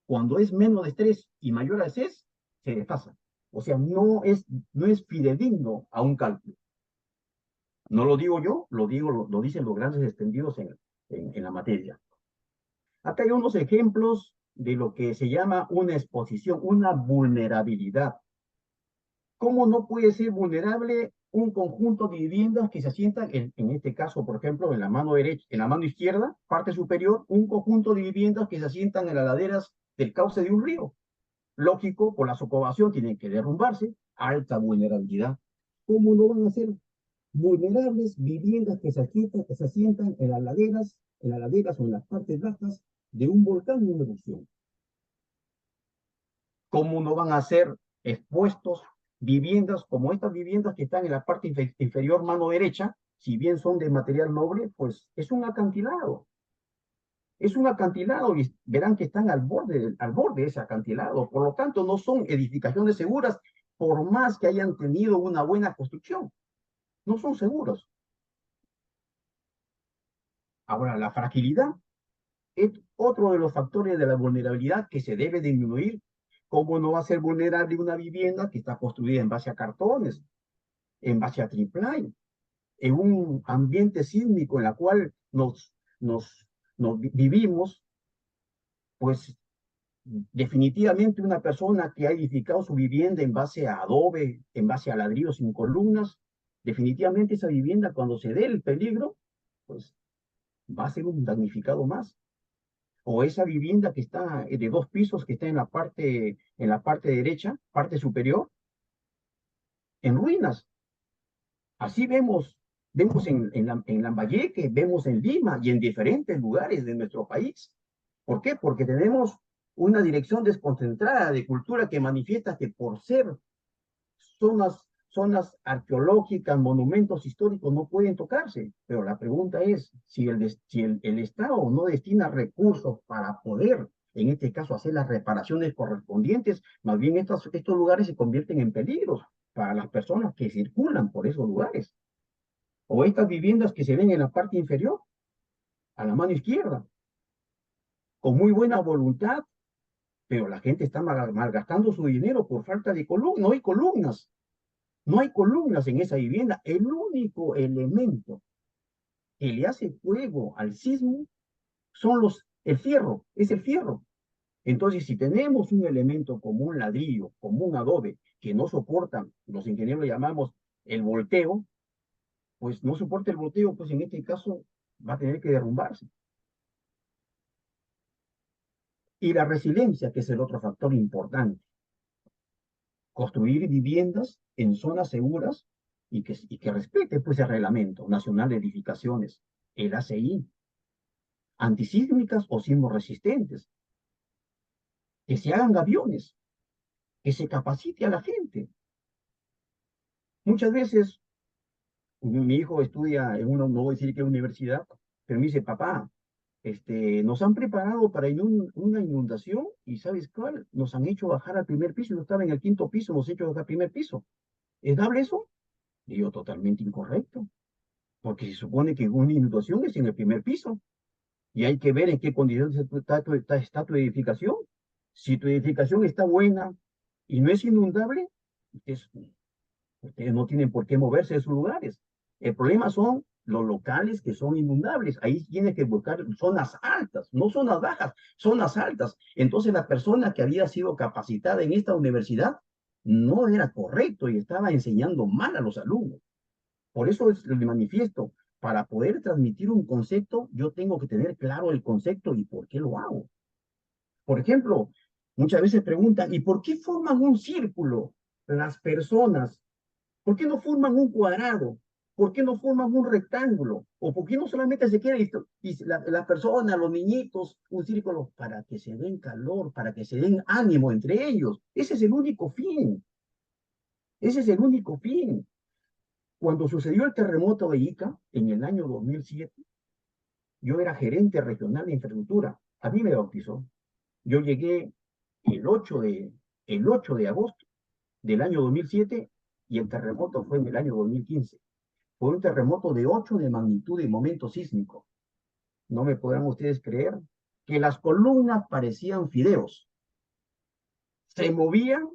cuando es menos de 3 y mayor a 6, se desfasa. O sea, no es fidedigno a un cálculo. No lo digo yo, lo dicen los grandes extendidos en la materia. Acá hay unos ejemplos de lo que se llama una exposición, una vulnerabilidad. ¿Cómo no puede ser vulnerable un conjunto de viviendas que se asientan, en este caso, por ejemplo, en la mano derecha, en la mano izquierda, parte superior, un conjunto de viviendas que se asientan en las laderas del cauce de un río? Lógico, por la socavación tienen que derrumbarse, alta vulnerabilidad. ¿Cómo no van a ser vulnerables viviendas que se asientan en las laderas o en las partes bajas de un volcán en erupción? ¿Cómo no van a ser expuestos viviendas como estas viviendas que están en la parte inferior mano derecha? Si bien son de material noble, pues es un acantilado. Es un acantilado y verán que están al borde de ese acantilado. Por lo tanto, no son edificaciones seguras por más que hayan tenido una buena construcción. No son seguros. Ahora, la fragilidad es otro de los factores de la vulnerabilidad que se debe disminuir. ¿Cómo no va a ser vulnerable una vivienda que está construida en base a cartones, en base a triplay, en un ambiente sísmico en el cual nos vivimos? Pues definitivamente una persona que ha edificado su vivienda en base a adobe, en base a ladrillos sin columnas, definitivamente esa vivienda cuando se dé el peligro, pues va a ser un damnificado más. O esa vivienda que está de 2 pisos, que está en la parte derecha, parte superior, en ruinas. Así vemos en Lambayeque, vemos en Lima y en diferentes lugares de nuestro país. ¿Por qué? Porque tenemos una dirección desconcentrada de cultura que manifiesta que por ser zonas arqueológicas, monumentos históricos no pueden tocarse. Pero la pregunta es si el Estado no destina recursos para poder, en este caso, hacer las reparaciones correspondientes, más bien estos lugares se convierten en peligros para las personas que circulan por esos lugares. O estas viviendas que se ven en la parte inferior, a la mano izquierda, con muy buena voluntad, pero la gente está malgastando su dinero por falta de columnas. No hay columnas. No hay columnas en esa vivienda. El único elemento que le hace fuego al sismo el fierro, es el fierro. Entonces, si tenemos un elemento como un ladrillo, como un adobe, que no soportan, los ingenieros lo llamamos el volteo, pues no soporta el volteo, pues en este caso va a tener que derrumbarse. Y la resiliencia, que es el otro factor importante. Construir viviendas en zonas seguras y que respete pues el Reglamento Nacional de Edificaciones, el ACI, antisísmicas o sismos resistentes, que se hagan gaviones, que se capacite a la gente. Muchas veces mi hijo estudia en una, no voy a decir qué universidad, pero me dice, papá, nos han preparado para una inundación y ¿sabes cuál? Nos han hecho bajar al primer piso, yo estaba en el 5.º piso, nos han hecho bajar al primer piso. ¿Es dable eso? Y yo, totalmente incorrecto, porque se supone que una inundación es en el primer piso y hay que ver en qué condiciones está tu edificación. Si tu edificación está buena y no es inundable, ustedes no tienen por qué moverse de sus lugares. El problema son los locales que son inundables. Ahí tienes que buscar zonas altas, no zonas bajas, zonas altas. Entonces la persona que había sido capacitada en esta universidad no era correcto y estaba enseñando mal a los alumnos. Por eso le manifiesto, para poder transmitir un concepto, yo tengo que tener claro el concepto y por qué lo hago. Por ejemplo, muchas veces preguntan, ¿y por qué forman un círculo las personas? ¿Por qué no forman un cuadrado? ¿Por qué no forman un rectángulo? ¿O por qué no solamente se queda y la persona, los niñitos, un círculo? Para que se den calor, para que se den ánimo entre ellos. Ese es el único fin. Ese es el único fin. Cuando sucedió el terremoto de Ica, en el año 2007, yo era gerente regional de infraestructura. A mí me bautizó. Yo llegué el 8 de agosto del año 2007 y el terremoto fue en el año 2015. Fue un terremoto de 8 de magnitud y momento sísmico. No me podrán ustedes creer que las columnas parecían fideos. Se movían,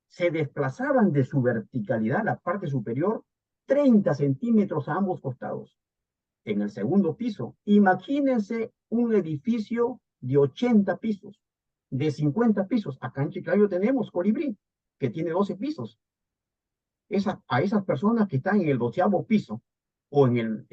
se desplazaban de su verticalidad, la parte superior, 30 centímetros a ambos costados. En el segundo piso, imagínense un edificio de 80 pisos, de 50 pisos. Acá en Chiclayo tenemos Colibrí, que tiene 12 pisos. A esas personas que están en el 12º piso o en el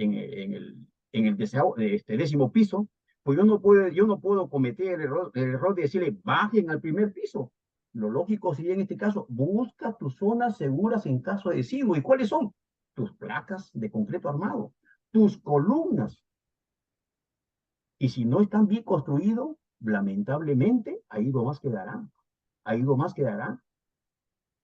10º piso, pues yo no puedo cometer el error de decirle, bajen al primer piso. Lo lógico sería en este caso, busca tus zonas seguras en caso de sismo. ¿Y cuáles son? Tus placas de concreto armado, tus columnas. Y si no están bien construidos, lamentablemente, ahí nomás quedarán. Ahí nomás quedarán.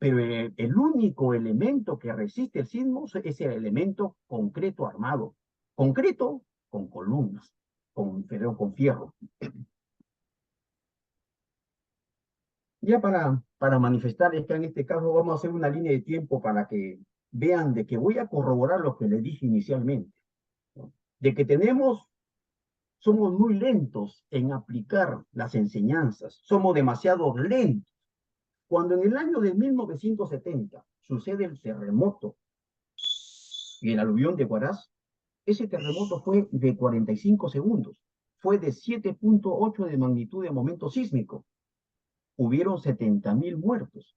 Pero el único elemento que resiste el sismo es el elemento concreto armado. Concreto con columnas, con fierro. Ya para manifestarles que en este caso vamos a hacer una línea de tiempo para que vean de que voy a corroborar lo que les dije inicialmente, ¿no? De que somos muy lentos en aplicar las enseñanzas, somos demasiado lentos. Cuando en el año de 1970 sucede el terremoto y el aluvión de Huaraz, ese terremoto fue de 45 segundos, fue de 7.8 de magnitud de momento sísmico. Hubieron 70.000 muertos.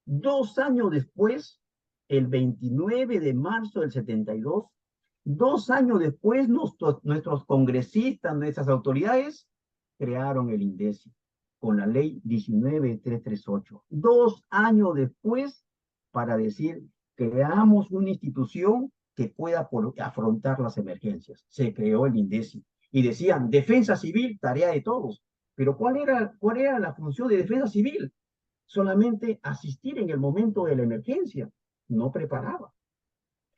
2 años después, el 29 de marzo del 72, 2 años después, nuestros congresistas, nuestras autoridades, crearon el INDECI con la ley 19338. 2 años después, para decir, creamos una institución que pueda afrontar las emergencias. Se creó el INDECI. Y decían, defensa civil, tarea de todos. Pero ¿cuál era la función de defensa civil? Solamente asistir en el momento de la emergencia. No preparaba.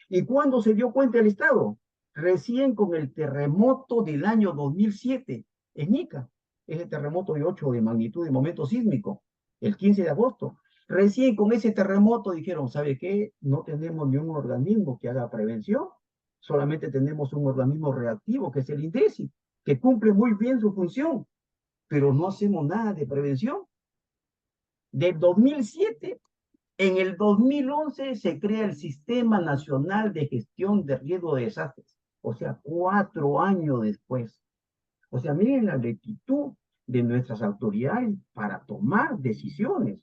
¿Y cuándo se dio cuenta el Estado? Recién con el terremoto del año 2007 en Ica. Ese terremoto de 8 de magnitud de momento sísmico, el 15 de agosto. Recién con ese terremoto dijeron, ¿sabe qué? No tenemos ni un organismo que haga prevención, solamente tenemos un organismo reactivo, que es el INDECI, que cumple muy bien su función, pero no hacemos nada de prevención. Del 2007, en el 2011 se crea el Sistema Nacional de Gestión de Riesgo de Desastres, o sea, 4 años después. O sea, miren la lentitud de nuestras autoridades para tomar decisiones.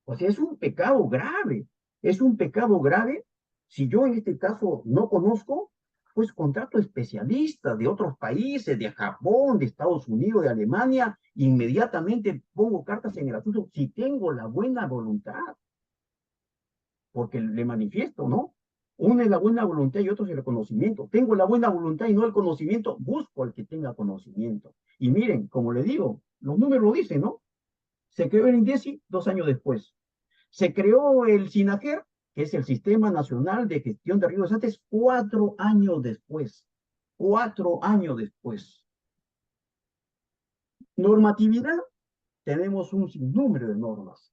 O sea, es un pecado grave. Es un pecado grave. Si yo en este caso no conozco, pues contrato especialistas de otros países, de Japón, de Estados Unidos, de Alemania, e inmediatamente pongo cartas en el asunto si tengo la buena voluntad. Porque le manifiesto, ¿no? Uno es la buena voluntad y otro es el conocimiento. Tengo la buena voluntad y no el conocimiento, busco al que tenga conocimiento. Y miren, como le digo, los números lo dicen, ¿no? Se creó el INDECI 2 años después. Se creó el SINAGER, que es el Sistema Nacional de Gestión de Riesgos de Desastres, 4 años después. 4 años después. Normatividad, tenemos un sinnúmero de normas.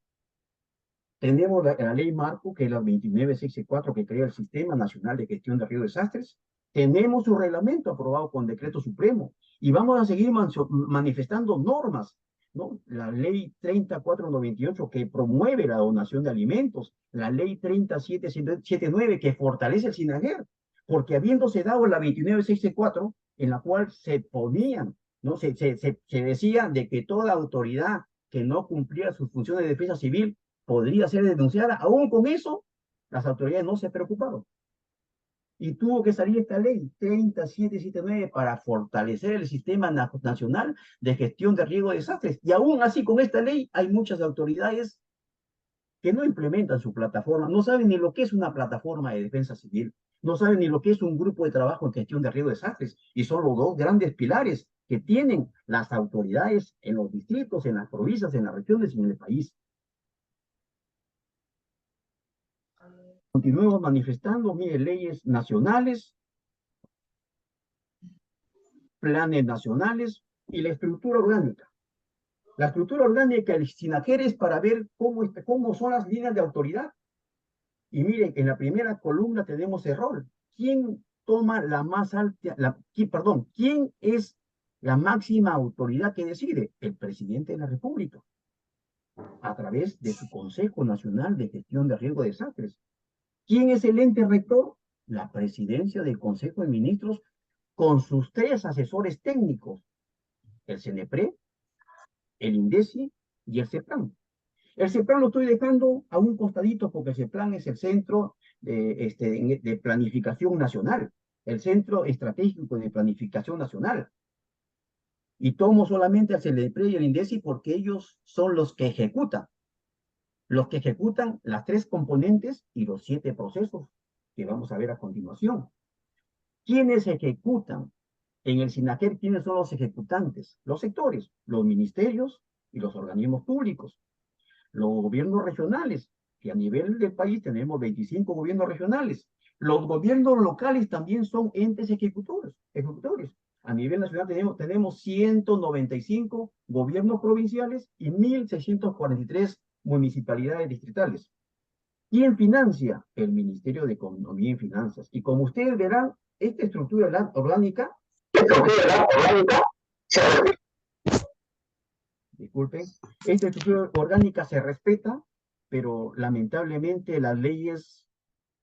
Tenemos la ley marco, que es la 29664, que crea el Sistema Nacional de Gestión de Riesgos de Desastres. Tenemos su reglamento aprobado con decreto supremo. Y vamos a seguir manifestando normas, ¿no? La ley 30498, que promueve la donación de alimentos. La ley 30779, que fortalece el SINAGER. Porque habiéndose dado la 29664, en la cual se ponían, ¿no? Se decía de que toda autoridad que no cumpliera sus funciones de defensa civil podría ser denunciada. Aún con eso, las autoridades no se preocuparon. Y tuvo que salir esta ley 30779 para fortalecer el Sistema Nacional de Gestión de Riesgo de Desastres. Y aún así, con esta ley, hay muchas autoridades que no implementan su plataforma, no saben ni lo que es una plataforma de defensa civil, no saben ni lo que es un grupo de trabajo en gestión de riesgo de desastres, y son los 2 grandes pilares que tienen las autoridades en los distritos, en las provincias, en las regiones y en el país. Continuemos manifestando, mire, leyes nacionales, planes nacionales y la estructura orgánica. La estructura orgánica del SINAGER es para ver cómo son las líneas de autoridad. Y miren, en la primera columna tenemos error. ¿Quién toma la más alta, quién es la máxima autoridad que decide? El presidente de la República, a través de su Consejo Nacional de Gestión de Riesgo de Desastres. ¿Quién es el ente rector? La presidencia del Consejo de Ministros con sus 3 asesores técnicos, el CNEPRE, el INDECI y el CEPLAN. El CEPLAN lo estoy dejando a un costadito porque el CEPLAN es el Centro de Planificación Nacional, el Centro Estratégico de Planificación Nacional. Y tomo solamente al CNEPRE y el INDECI porque ellos son los que ejecutan las 3 componentes y los 7 procesos que vamos a ver a continuación. ¿Quiénes ejecutan? En el SINAGER, ¿quiénes son los ejecutantes? Los sectores, los ministerios y los organismos públicos. Los gobiernos regionales, que a nivel del país tenemos 25 gobiernos regionales. Los gobiernos locales también son entes ejecutores. A nivel nacional tenemos 195 gobiernos provinciales y 1.643 municipalidades distritales. ¿Quién financia? El Ministerio de Economía y Finanzas. Y como ustedes verán, esta estructura orgánica, disculpen, esta estructura orgánica se respeta, pero lamentablemente las leyes,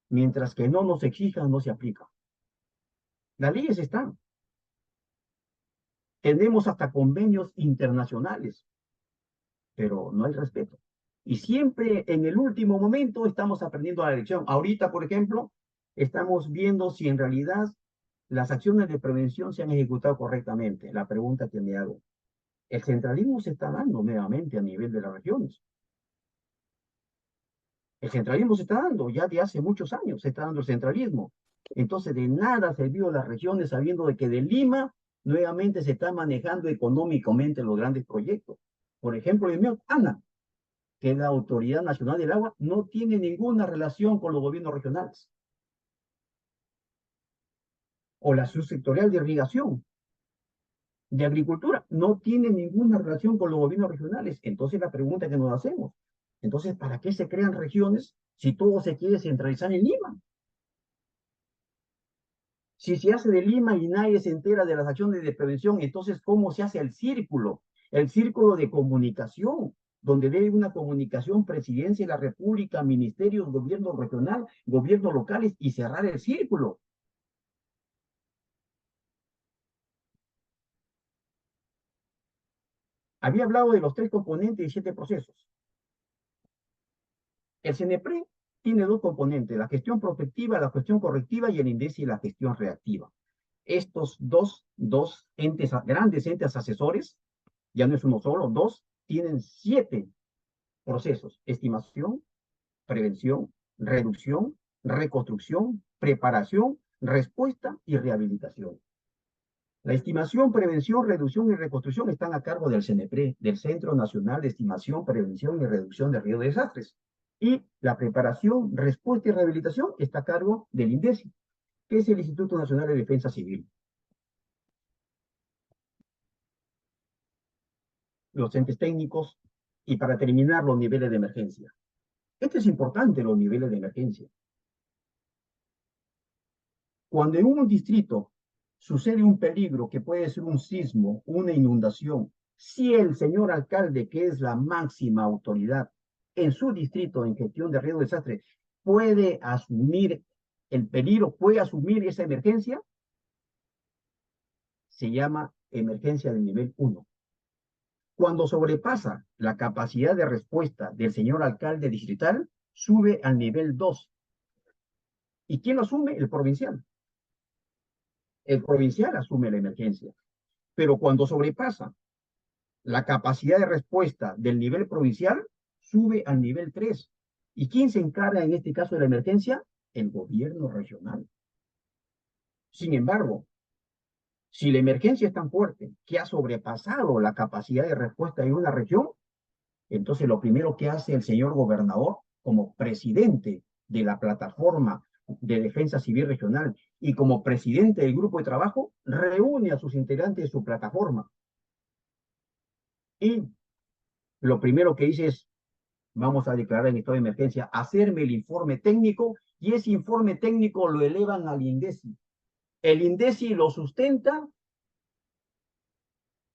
mientras que no nos exijan, no se aplican. Las leyes están. Tenemos hasta convenios internacionales, pero no hay respeto. Y siempre en el último momento estamos aprendiendo la lección. Ahorita, por ejemplo, estamos viendo si en realidad las acciones de prevención se han ejecutado correctamente. La pregunta que me hago. El centralismo se está dando nuevamente a nivel de las regiones. El centralismo se está dando, ya de hace muchos años se está dando el centralismo. Entonces, de nada sirvió las regiones sabiendo de que de Lima nuevamente se está manejando económicamente los grandes proyectos. Por ejemplo, el mío, ANA, que es la Autoridad Nacional del Agua, no tiene ninguna relación con los gobiernos regionales. O la subsectorial de irrigación, de agricultura, no tiene ninguna relación con los gobiernos regionales. Entonces la pregunta que nos hacemos, entonces, ¿para qué se crean regiones si todo se quiere centralizar en Lima? Si se hace de Lima y nadie se entera de las acciones de prevención, entonces, ¿cómo se hace el círculo? El círculo de comunicación, donde debe una comunicación presidencia de la República, ministerios, gobierno regional, gobiernos locales y cerrar el círculo. Había hablado de los 3 componentes y 7 procesos. El CNEPRE tiene 2 componentes, la gestión prospectiva, la gestión correctiva y el INDECI la gestión reactiva. Estos dos entes, grandes entes asesores, ya no es uno solo, 2, tienen 7 procesos: estimación, prevención, reducción, reconstrucción, preparación, respuesta y rehabilitación. La estimación, prevención, reducción y reconstrucción están a cargo del CNEPRE, del Centro Nacional de Estimación, Prevención y Reducción de Riesgo de Desastres. Y la preparación, respuesta y rehabilitación está a cargo del INDECI, que es el Instituto Nacional de Defensa Civil. Los entes técnicos y, para terminar, los niveles de emergencia. Esto es importante, los niveles de emergencia. Cuando en un distrito sucede un peligro que puede ser un sismo, una inundación, si el señor alcalde, que es la máxima autoridad en su distrito en gestión de riesgo de desastre, puede asumir el peligro, puede asumir esa emergencia, se llama emergencia de nivel 1. Cuando sobrepasa la capacidad de respuesta del señor alcalde distrital, sube al nivel 2. ¿Y quién lo asume? El provincial. El provincial asume la emergencia. Pero cuando sobrepasa la capacidad de respuesta del nivel provincial, sube al nivel 3. ¿Y quién se encarga en este caso de la emergencia? El gobierno regional. Sin embargo, si la emergencia es tan fuerte que ha sobrepasado la capacidad de respuesta de una región, entonces lo primero que hace el señor gobernador, como presidente de la plataforma de defensa civil regional y como presidente del grupo de trabajo, reúne a sus integrantes de su plataforma. Y lo primero que dice es: vamos a declarar en estado de emergencia, hacerme el informe técnico y ese informe técnico lo elevan al INDECI. El INDECI lo sustenta,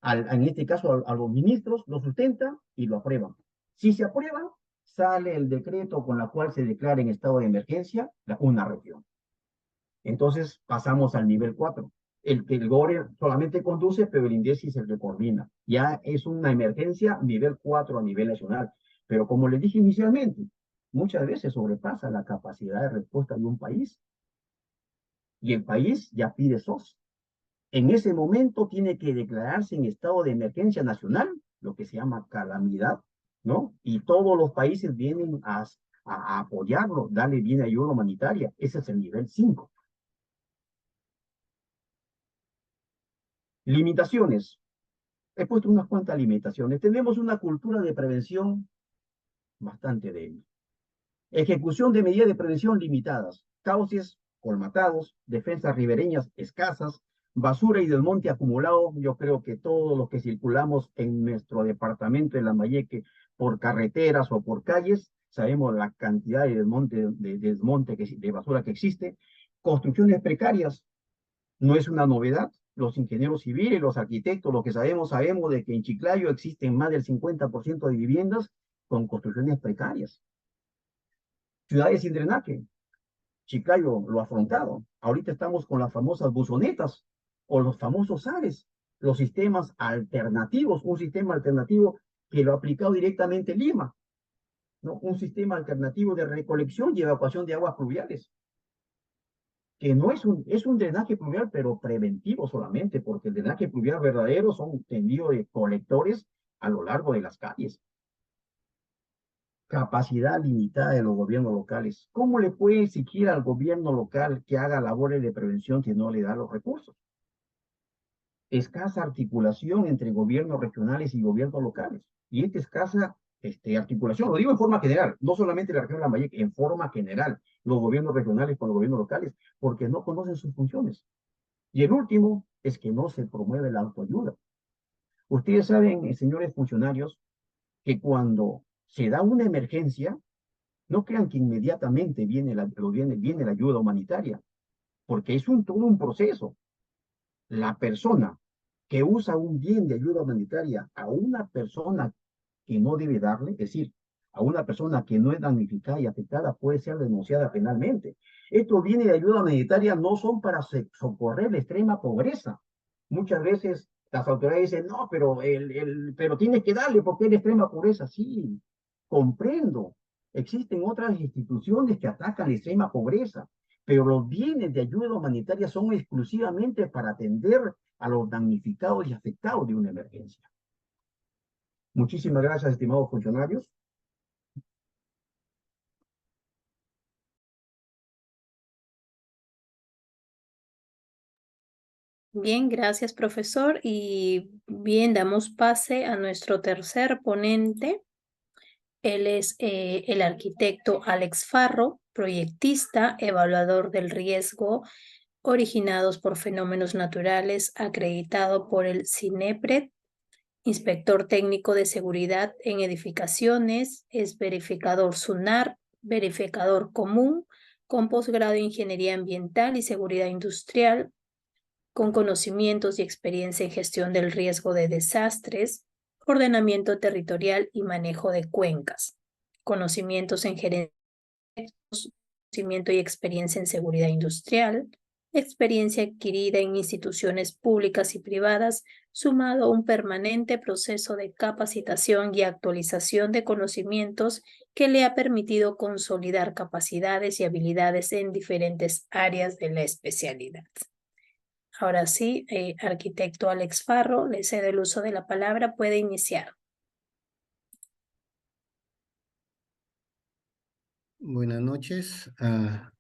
en este caso a los ministros, lo sustenta y lo aprueban. Si se aprueba, sale el decreto con la cual se declara en estado de emergencia una región. Entonces pasamos al nivel 4. El que el GOBER solamente conduce, pero el INDECI es el que coordina. Ya es una emergencia nivel 4 a nivel nacional. Pero como les dije inicialmente, muchas veces sobrepasa la capacidad de respuesta de un país. Y el país ya pide SOS. En ese momento tiene que declararse en estado de emergencia nacional, lo que se llama calamidad, ¿no? Y todos los países vienen a apoyarlo, darle bien ayuda humanitaria. Ese es el nivel 5. Limitaciones. He puesto unas cuantas limitaciones. Tenemos una cultura de prevención bastante débil. Ejecución de medidas de prevención limitadas. Cauces colmatados, defensas ribereñas escasas, basura y desmonte acumulado. Yo creo que todos los que circulamos en nuestro departamento de Lambayeque por carreteras o por calles, sabemos la cantidad de desmonte de basura que existe. Construcciones precarias. No es una novedad. Los ingenieros civiles, los arquitectos, lo que sabemos de que en Chiclayo existen más del 50% de viviendas con construcciones precarias. Ciudades sin drenaje. Chiclayo lo ha afrontado. Ahorita estamos con las famosas buzonetas o los famosos ARES, los sistemas alternativos, un sistema alternativo que lo ha aplicado directamente Lima, ¿no? Un sistema alternativo de recolección y evacuación de aguas pluviales, que no es un drenaje pluvial, pero preventivo solamente, porque el drenaje pluvial verdadero son tendidos de colectores a lo largo de las calles. Capacidad limitada de los gobiernos locales. ¿Cómo le puede exigir al gobierno local que haga labores de prevención si no le da los recursos? Escasa articulación entre gobiernos regionales y gobiernos locales. Y esta escasa articulación, lo digo en forma general, no solamente la región de Lambayeque, en forma general, los gobiernos regionales con los gobiernos locales, porque no conocen sus funciones. Y el último es que no se promueve la autoayuda. Ustedes saben, señores funcionarios, que cuando se da una emergencia, no crean que inmediatamente viene la ayuda humanitaria, porque es todo un proceso. La persona que usa un bien de ayuda humanitaria a una persona que no debe darle, es decir, a una persona que no es damnificada y afectada, puede ser denunciada penalmente. Estos bienes de ayuda humanitaria no son para socorrer la extrema pobreza. Muchas veces las autoridades dicen, no, pero tienes que darle porque es la extrema pobreza. Sí, comprendo. Existen otras instituciones que atacan la extrema pobreza, pero los bienes de ayuda humanitaria son exclusivamente para atender a los damnificados y afectados de una emergencia. Muchísimas gracias, estimados funcionarios. Bien, gracias, profesor. Y bien, damos pase a nuestro tercer ponente. Él es el arquitecto Alex Farro, proyectista, evaluador del riesgo originados por fenómenos naturales, acreditado por el CINEPRED, inspector técnico de seguridad en edificaciones, es verificador SUNAR, verificador común, con posgrado en Ingeniería Ambiental y Seguridad Industrial, con conocimientos y experiencia en gestión del riesgo de desastres, ordenamiento territorial y manejo de cuencas, conocimientos en gerencia, conocimiento y experiencia en seguridad industrial, experiencia adquirida en instituciones públicas y privadas, sumado a un permanente proceso de capacitación y actualización de conocimientos que le ha permitido consolidar capacidades y habilidades en diferentes áreas de la especialidad. Ahora sí, arquitecto Alex Farro, le cedo el uso de la palabra, puede iniciar. Buenas noches a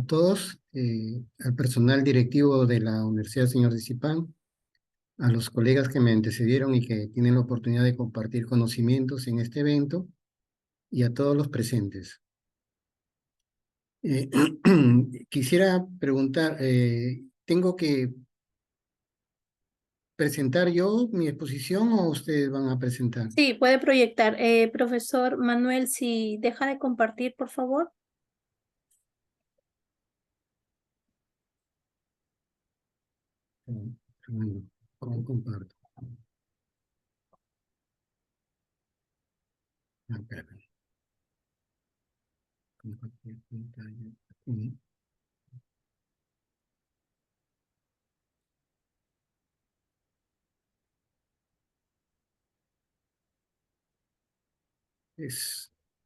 todos, al personal directivo de la Universidad Señor de Zipán, a los colegas que me antecedieron y que tienen la oportunidad de compartir conocimientos en este evento, y a todos los presentes. Quisiera preguntar, tengo que presentar yo mi exposición o ustedes van a presentar? Sí, puede proyectar. Profesor Manuel, si deja de compartir, por favor. Bueno, ¿cómo comparto? Ah, espérame. Compartir pantalla. Aquí.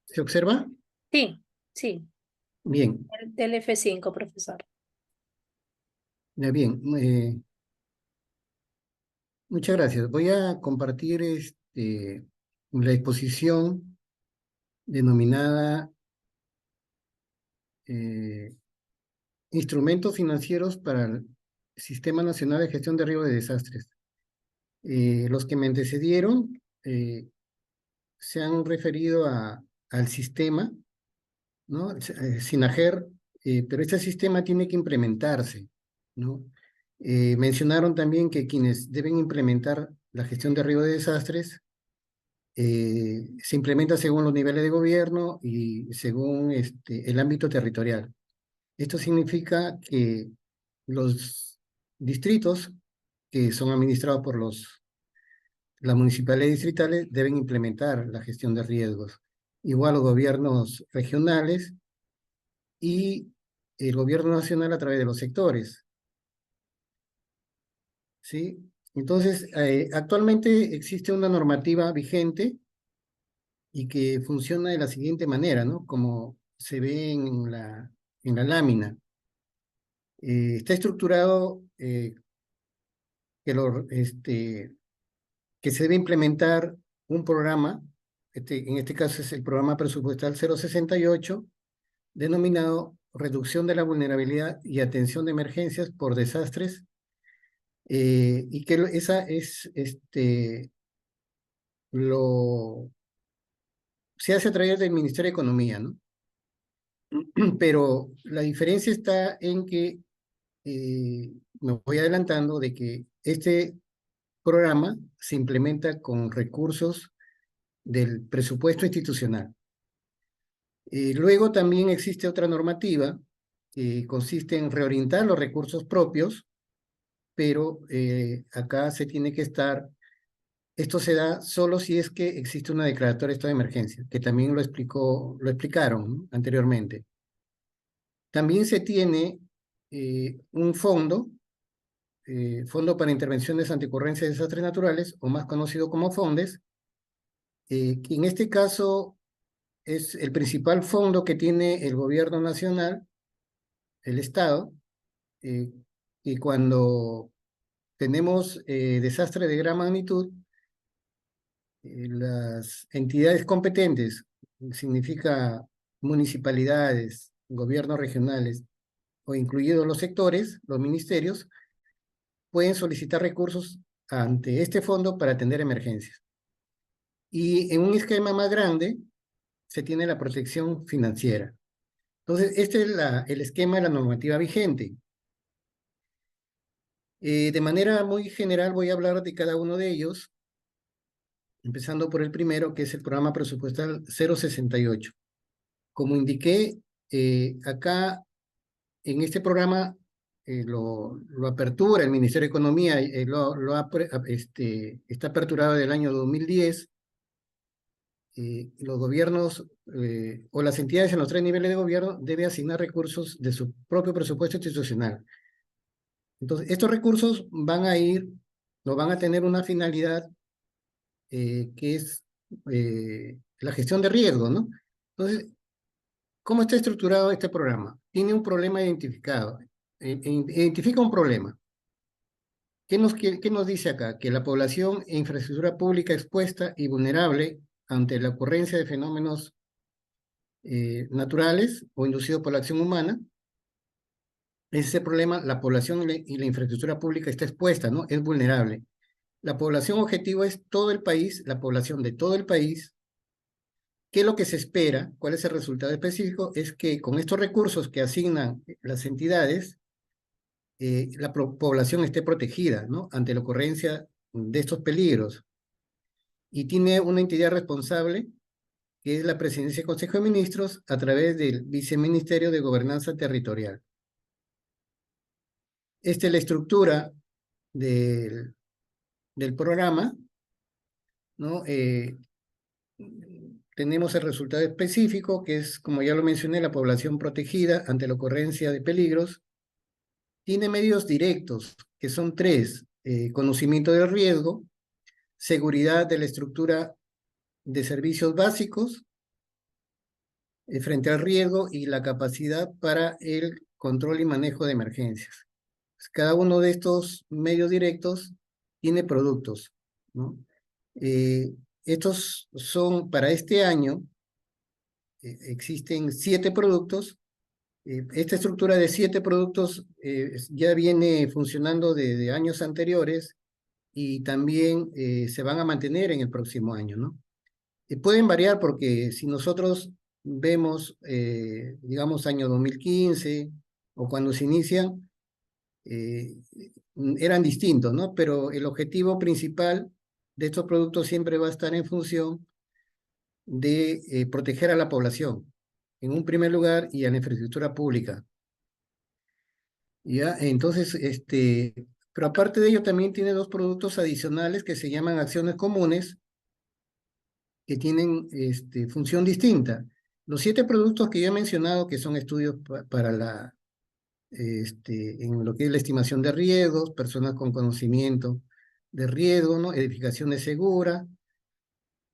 ¿Se observa? Sí, sí. Bien, Del F5, profesor. ya bien. Muchas gracias. Voy a compartir la exposición denominada Instrumentos financieros para el Sistema Nacional de Gestión de Riesgos de Desastres. Los que me antecedieron se han referido al sistema, ¿no? SINAGER, pero este sistema tiene que implementarse, ¿no? Mencionaron también que quienes deben implementar la gestión de riesgo de desastres se implementa según los niveles de gobierno y según el ámbito territorial. Esto significa que los distritos que son administrados por las municipalidades distritales deben implementar la gestión de riesgos. Igual los gobiernos regionales y el gobierno nacional a través de los sectores. ¿Sí? Entonces, actualmente existe una normativa vigente y que funciona de la siguiente manera, ¿no? Como se ve en la lámina. Está estructurado que se debe implementar un programa, en este caso es el programa presupuestal 068, denominado Reducción de la Vulnerabilidad y Atención de Emergencias por Desastres, y que esa es, se hace a través del Ministerio de Economía, ¿no? Pero la diferencia está en que, me voy adelantando, de que este programa se implementa con recursos del presupuesto institucional. Luego también existe otra normativa que consiste en reorientar los recursos propios, pero acá se tiene que esto se da solo si es que existe una declaratoria de estado de emergencia, que también lo explicaron, ¿no? Anteriormente. También se tiene un fondo para intervenciones ante ocurrencias de desastres naturales, o más conocido como FONDES, que en este caso es el principal fondo que tiene el gobierno nacional, el Estado, y cuando tenemos desastres de gran magnitud, las entidades competentes, significa municipalidades, gobiernos regionales, o incluidos los sectores, los ministerios, pueden solicitar recursos ante este fondo para atender emergencias. Y en un esquema más grande, se tiene la protección financiera. Entonces, este es el esquema de la normativa vigente. De manera muy general voy a hablar de cada uno de ellos, empezando por el primero, que es el programa presupuestal 068. Como indiqué, acá en este programa lo apertura el Ministerio de Economía, está aperturado del año 2010. Los gobiernos o las entidades en los 3 niveles de gobierno deben asignar recursos de su propio presupuesto institucional. Entonces, estos recursos van a tener una finalidad que es la gestión de riesgo, ¿no? Entonces, ¿cómo está estructurado este programa? Tiene un problema identificado. Identifica un problema. ¿Qué nos dice acá? Que la población e infraestructura pública expuesta y vulnerable ante la ocurrencia de fenómenos naturales o inducidos por la acción humana. Ese problema, la población y la infraestructura pública está expuesta, ¿no? Es vulnerable. La población objetivo es todo el país, la población de todo el país. ¿Qué es lo que se espera? ¿Cuál es el resultado específico? Es que con estos recursos que asignan las entidades, la población esté protegida, ¿no? Ante la ocurrencia de estos peligros. Y tiene una entidad responsable, que es la Presidencia del Consejo de Ministros, a través del Viceministerio de Gobernanza Territorial. Esta es la estructura del programa, ¿no? Tenemos el resultado específico, que es, como ya lo mencioné, la población protegida ante la ocurrencia de peligros. Tiene medios directos, que son 3, conocimiento del riesgo, seguridad de la estructura de servicios básicos frente al riesgo y la capacidad para el control y manejo de emergencias. Cada uno de estos medios directos tiene productos, ¿no? Estos son, para este año, existen 7 productos. Esta estructura de 7 productos ya viene funcionando desde años anteriores y también se van a mantener en el próximo año, ¿no? Pueden variar porque si nosotros vemos, digamos, año 2015 o cuando se inician, eran distintos, ¿no? Pero el objetivo principal de estos productos siempre va a estar en función de proteger a la población, en un primer lugar, y a la infraestructura pública. ¿Ya? Entonces, pero aparte de ello también tiene 2 productos adicionales que se llaman acciones comunes, que tienen función distinta. Los 7 productos que yo he mencionado, que son estudios para la, en lo que es la estimación de riesgos, personas con conocimiento de riesgo, ¿no? Edificaciones seguras,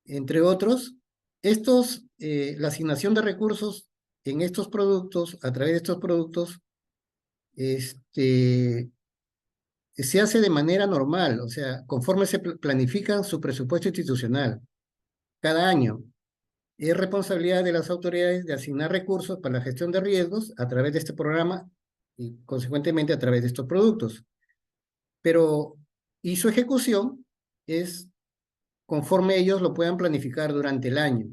entre otros. La asignación de recursos en estos productos, a través de estos productos, se hace de manera normal, o sea, conforme se planifica su presupuesto institucional cada año. Es responsabilidad de las autoridades de asignar recursos para la gestión de riesgos a través de este programa y, consecuentemente, a través de estos productos. Y su ejecución es conforme ellos lo puedan planificar durante el año.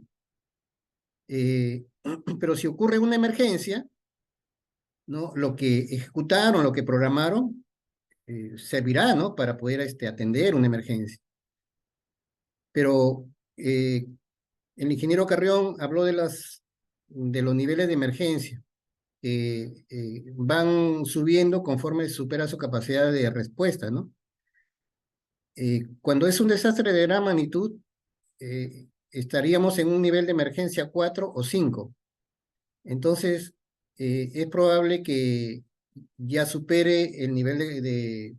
Pero si ocurre una emergencia, ¿no? Lo que ejecutaron, lo que programaron, servirá, ¿no? Para poder atender una emergencia. Pero el ingeniero Carrión habló de los niveles de emergencia. Van subiendo conforme supera su capacidad de respuesta, ¿no? Cuando es un desastre de gran magnitud, estaríamos en un nivel de emergencia 4 o 5. Entonces, es probable que ya supere el nivel de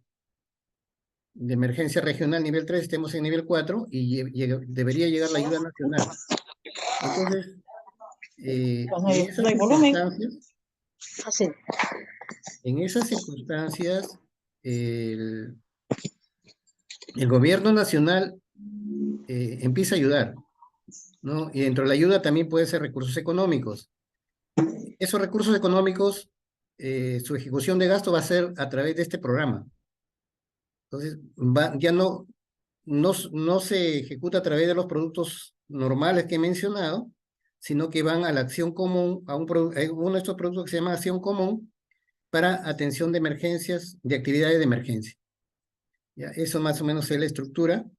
emergencia regional nivel 3, estemos en nivel 4 y debería llegar la ayuda nacional. Entonces, en esas circunstancias, el gobierno nacional empieza a ayudar, ¿no? Y dentro de la ayuda también puede ser recursos económicos. Esos recursos económicos, su ejecución de gasto va a ser a través de este programa. Entonces, ya no se ejecuta a través de los productos normales que he mencionado, sino que van a la acción común, hay uno de estos productos que se llama acción común para atención de emergencias, de actividades de emergencia. ¿Ya? Eso más o menos es la estructura.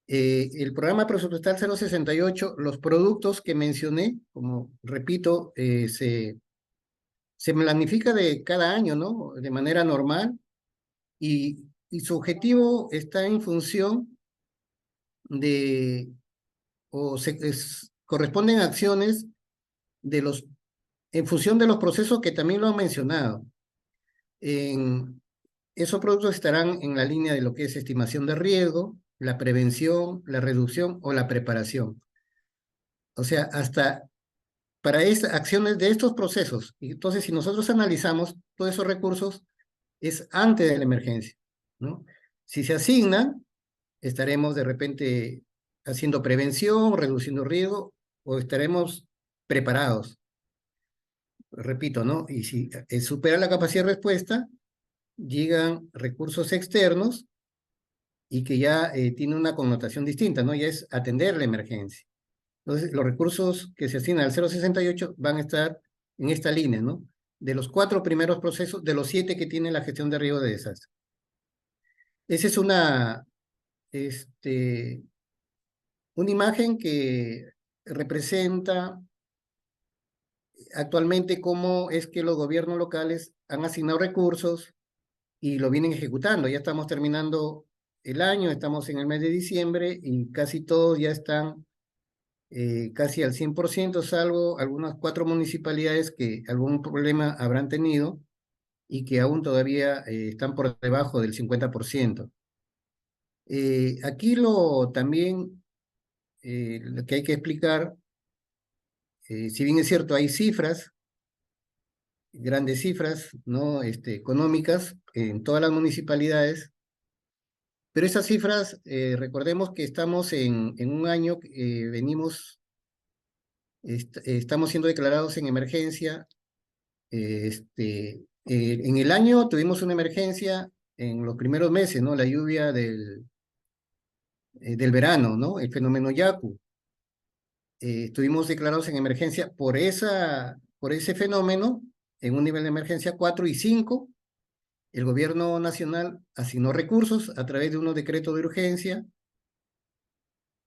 El programa presupuestal 068, los productos que mencioné, como repito, se planifica de cada año, ¿no? De manera normal, y su objetivo está en función de, corresponden a acciones en función de los procesos que también lo han mencionado. Esos productos estarán en la línea de lo que es estimación de riesgo, la prevención, la reducción o la preparación. O sea, hasta para acciones de estos procesos. Y entonces, si nosotros analizamos todos esos recursos, es antes de la emergencia, ¿no? Si se asignan, estaremos de repente haciendo prevención, reduciendo riesgo, o estaremos preparados. Repito, ¿no? Y si supera la capacidad de respuesta, llegan recursos externos y que ya tiene una connotación distinta, ¿no? Ya es atender la emergencia. Entonces, los recursos que se asignan al 068 van a estar en esta línea, ¿no? de los 4 primeros procesos, de los 7 que tiene la gestión de riesgo de desastre. Esa es una imagen que representa actualmente cómo es que los gobiernos locales han asignado recursos y lo vienen ejecutando. Ya estamos terminando el año, estamos en el mes de diciembre y casi todos ya están casi al 100%, salvo algunas 4 municipalidades que algún problema habrán tenido y que aún todavía están por debajo del 50%. Aquí también lo que hay que explicar, si bien es cierto, hay cifras, grandes cifras, ¿no? Económicas en todas las municipalidades, pero esas cifras, recordemos que estamos en un año, estamos siendo declarados en emergencia. En el año tuvimos una emergencia en los primeros meses, ¿no? La lluvia del verano, ¿no? El fenómeno Yaku. Estuvimos declarados en emergencia por ese fenómeno, en un nivel de emergencia 4 y 5. El gobierno nacional asignó recursos a través de unos decretos de urgencia,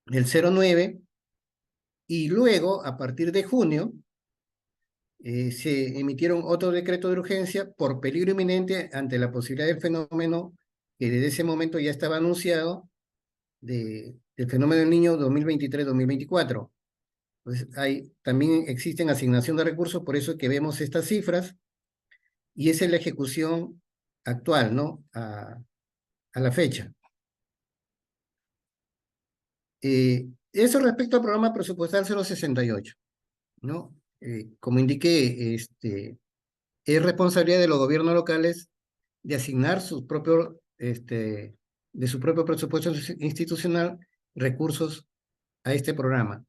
el 09, y luego, a partir de junio, se emitieron otros decretos de urgencia por peligro inminente ante la posibilidad del fenómeno que desde ese momento ya estaba anunciado, del fenómeno del Niño 2023-2024. Entonces, también existen asignación de recursos, por eso es que vemos estas cifras, y esa es la ejecución actual, ¿no? A la fecha. Eso respecto al programa presupuestal 068, ¿no? Como indiqué, es responsabilidad de los gobiernos locales de asignar de su propio presupuesto institucional recursos a este programa.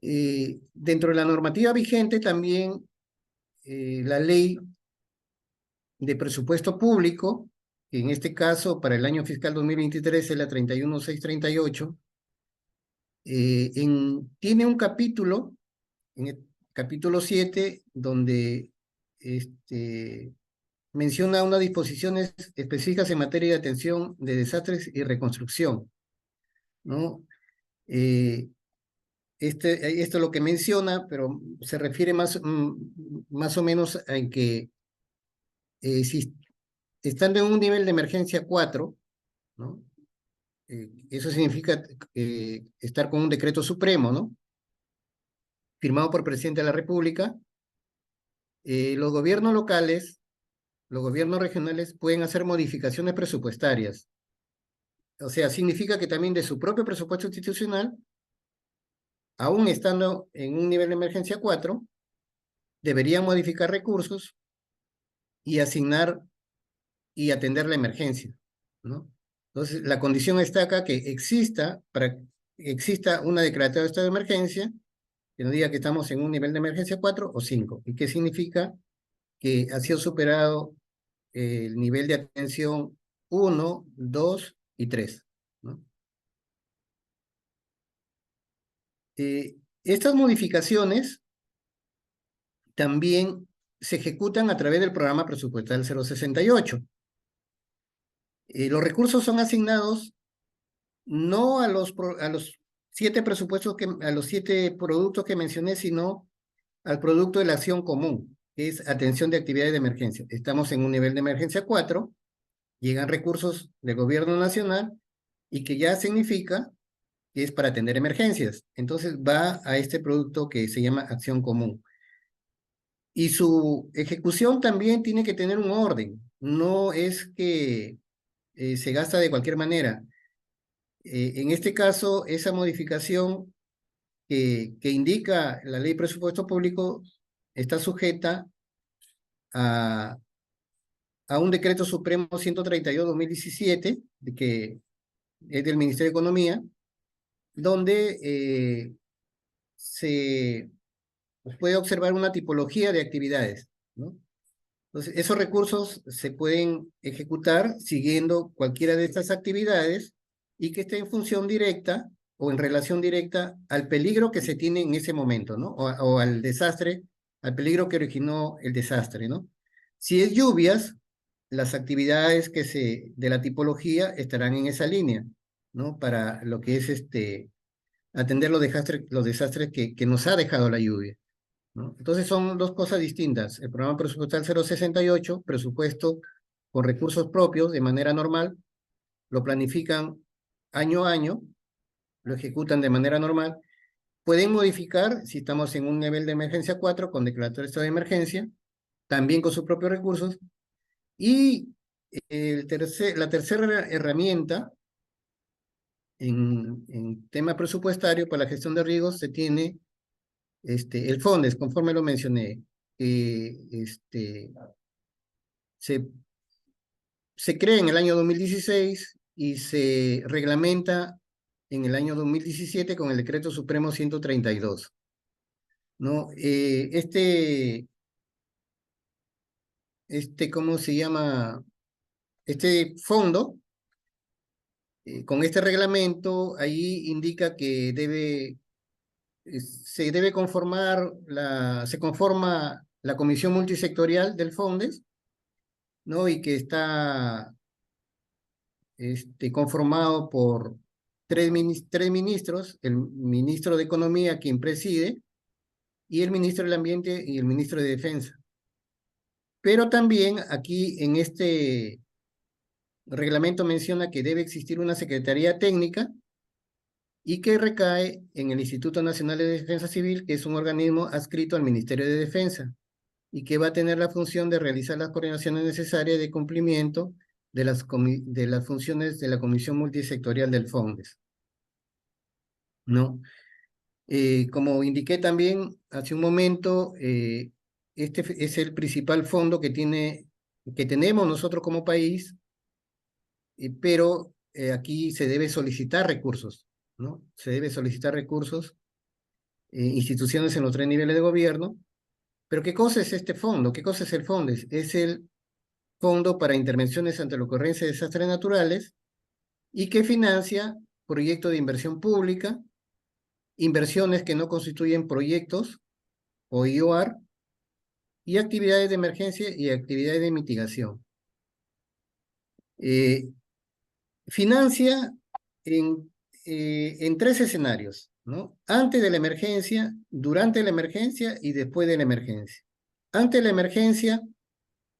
Dentro de la normativa vigente también la ley de presupuesto público, que en este caso para el año fiscal 2023 es la 31638, tiene un capítulo, en el capítulo 7, donde menciona unas disposiciones específicas en materia de atención de desastres y reconstrucción, ¿no? Esto es lo que menciona, pero se refiere más o menos a que si estando en un nivel de emergencia 4, ¿no? Eso significa estar con un decreto supremo, ¿no? Firmado por el presidente de la República. Los gobiernos locales, los gobiernos regionales pueden hacer modificaciones presupuestarias. O sea, significa que también de su propio presupuesto institucional, aún estando en un nivel de emergencia 4, deberían modificar recursos y asignar y atender la emergencia, ¿no? Entonces, la condición está acá que exista una declaratoria de estado de emergencia, que nos diga que estamos en un nivel de emergencia 4 o 5, y que significa que ha sido superado el nivel de atención 1, 2 y 3, ¿no? Estas modificaciones también se ejecutan a través del programa presupuestal 068. Los recursos son asignados no a los 7 presupuestos, a los 7 productos que mencioné, sino al producto de la acción común, que es atención de actividades de emergencia. Estamos en un nivel de emergencia 4, llegan recursos del gobierno nacional y que ya significa que es para atender emergencias. Entonces va a este producto que se llama acción común. Y su ejecución también tiene que tener un orden. No es que se gasta de cualquier manera. En este caso, esa modificación que indica la ley de presupuesto público está sujeta a un decreto supremo 132-2017, que es del Ministerio de Economía, donde se puede observar una tipología de actividades, ¿no? Entonces, esos recursos se pueden ejecutar siguiendo cualquiera de estas actividades y que esté en función directa o en relación directa al peligro que se tiene en ese momento, ¿no? O al desastre al peligro que originó el desastre, ¿no? Si es lluvias, las actividades de la tipología estarán en esa línea, ¿no? Para lo que es atender los desastres que nos ha dejado la lluvia, ¿no? Entonces son dos cosas distintas. El programa presupuestal 068, presupuesto con recursos propios de manera normal, lo planifican año a año, lo ejecutan de manera normal. Pueden modificar si estamos en un nivel de emergencia 4 con declaratoria de estado de emergencia, también con sus propios recursos. Y la tercera herramienta en tema presupuestario para la gestión de riesgos se tiene el FONDES, conforme lo mencioné. Se crea en el año 2016 y se reglamenta en el año 2017 con el Decreto Supremo 132. ¿No? ¿Cómo se llama? Este fondo, con este reglamento, ahí indica que se debe conformar, se conforma la comisión multisectorial del FONDES, ¿no? Y que está conformado por tres ministros, el ministro de Economía, quien preside, y el ministro del Ambiente y el ministro de Defensa. Pero también aquí en este reglamento menciona que debe existir una secretaría técnica y que recae en el Instituto Nacional de Defensa Civil, que es un organismo adscrito al Ministerio de Defensa y que va a tener la función de realizar las coordinaciones necesarias de cumplimiento de las funciones de la Comisión Multisectorial del FONDES, ¿no? Como indiqué también hace un momento, este es el principal fondo que tenemos nosotros como país, pero aquí se debe solicitar recursos, ¿no? Se debe solicitar recursos, instituciones en los 3 niveles de gobierno. Pero ¿qué cosa es este fondo? ¿Qué cosa es el FONDES? Es el Fondo para Intervenciones ante la Ocurrencia de Desastres Naturales y que financia proyectos de inversión pública, inversiones que no constituyen proyectos o IOR, y actividades de emergencia y actividades de mitigación. Financia en 3 escenarios, ¿no? Antes de la emergencia, durante la emergencia y después de la emergencia. Antes de la emergencia,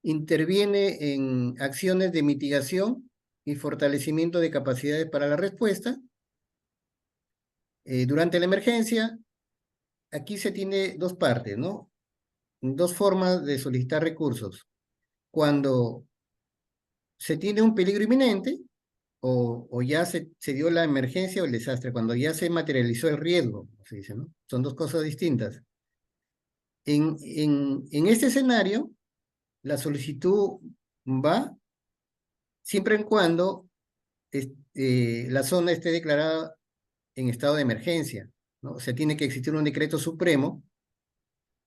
interviene en acciones de mitigación y fortalecimiento de capacidades para la respuesta. Durante la emergencia, aquí se tiene 2 partes, ¿no? 2 formas de solicitar recursos. Cuando se tiene un peligro inminente o ya se dio la emergencia o el desastre, cuando ya se materializó el riesgo, se dice, ¿no? Son 2 cosas distintas. En este escenario, la solicitud va siempre en cuando la zona esté declarada en estado de emergencia, ¿no? O sea, tiene que existir un decreto supremo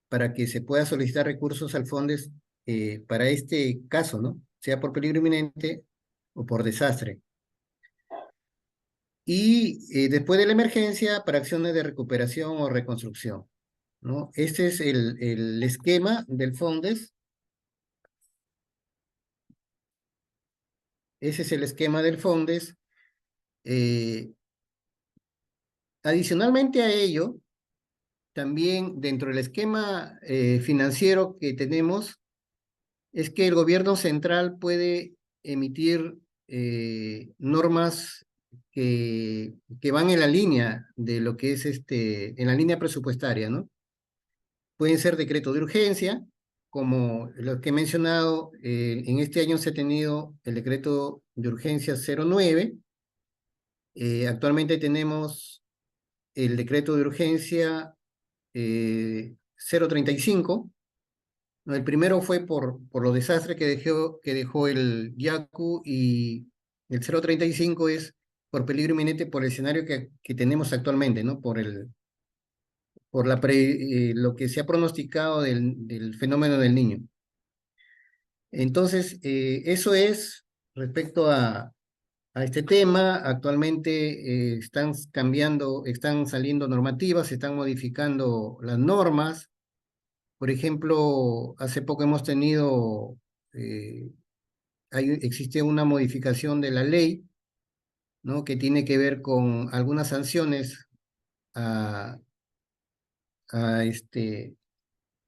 para que se pueda solicitar recursos al FONDES para este caso, ¿no? Sea por peligro inminente o por desastre. Y después de la emergencia, para acciones de recuperación o reconstrucción, ¿no? Este es el esquema del FONDES. Ese es el esquema del FONDES. Adicionalmente a ello, también dentro del esquema financiero que tenemos, es que el gobierno central puede emitir normas que van en la línea de lo que es en la línea presupuestaria, ¿no? Pueden ser decretos de urgencia, como los que he mencionado. En este año se ha tenido el decreto de urgencia 09. Actualmente tenemos el decreto de urgencia 035. ¿No? El primero fue por los desastres que dejó el Yaku, y el 035 es por peligro inminente por el escenario que tenemos actualmente, ¿no? Por lo que se ha pronosticado del fenómeno del Niño. Entonces, eso es respecto a este tema. Actualmente están saliendo normativas, se están modificando las normas Por ejemplo, hace poco hemos tenido, existe una modificación de la ley, ¿no? Que tiene que ver con algunas sanciones a, a, este,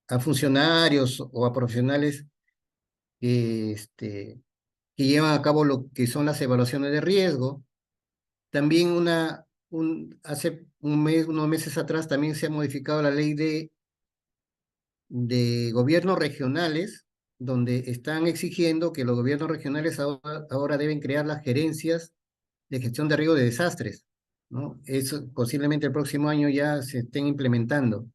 a funcionarios o a profesionales que, que llevan a cabo lo que son las evaluaciones de riesgo. También hace unos meses atrás también se ha modificado la ley de gobiernos regionales, donde están exigiendo que los gobiernos regionales ahora deben crear las gerencias de gestión de riesgo de desastres, ¿no? Eso posiblemente el próximo año ya se estén implementando.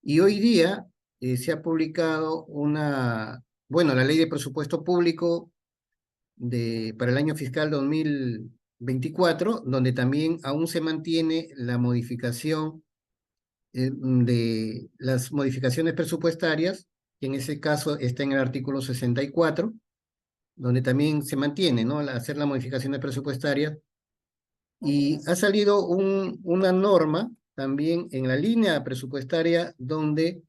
Y hoy día se ha publicado la ley de presupuesto público para el año fiscal 2024, donde también aún se mantiene la modificación de las modificaciones presupuestarias, que en ese caso está en el artículo 64, donde también se mantiene, ¿no? Hacer las modificaciones presupuestarias. Y ha salido una norma también en la línea presupuestaria donde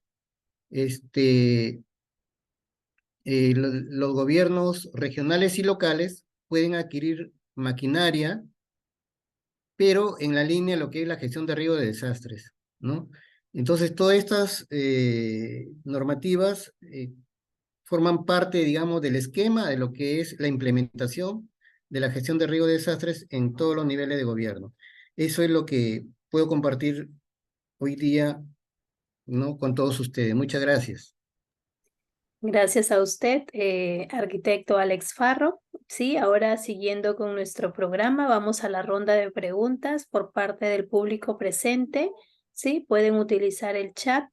los gobiernos regionales y locales pueden adquirir maquinaria, pero en la línea de lo que es la gestión de riesgo de desastres, ¿no? Entonces, todas estas normativas forman parte, digamos, del esquema de lo que es la implementación de la gestión de riesgo de desastres en todos los niveles de gobierno. Eso es lo que puedo compartir hoy día, ¿no? Con todos ustedes. Muchas gracias. Gracias a usted, arquitecto Alex Farro. Sí, ahora siguiendo con nuestro programa, vamos a la ronda de preguntas por parte del público presente. Sí, pueden utilizar el chat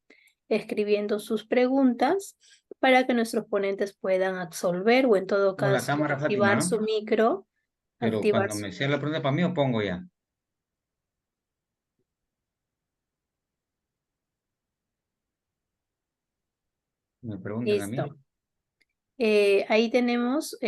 escribiendo sus preguntas para que nuestros ponentes puedan absolver o en todo Con la caso cámara, Fátima, activar ¿no? su micro. Pero Activar cuando me sea la pregunta para mí, o pongo ya. Me preguntan a mí. Listo. Ahí tenemos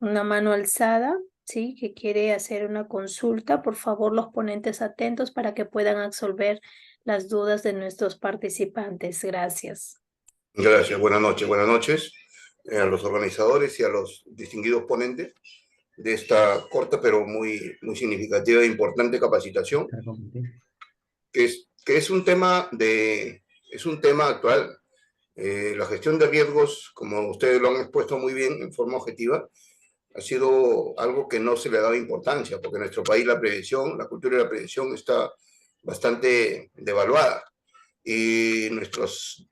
una mano alzada, ¿sí? Que quiere hacer una consulta. Por favor, los ponentes atentos para que puedan absolver las dudas de nuestros participantes. Gracias. Gracias, buenas noches a los organizadores y a los distinguidos ponentes de esta corta pero muy significativa e importante capacitación, que es un tema actual. La gestión de riesgos, como ustedes lo han expuesto muy bien en forma objetiva, ha sido algo que no se le ha dado importancia, porque en nuestro país la prevención, la cultura de la prevención está bastante devaluada y nuestras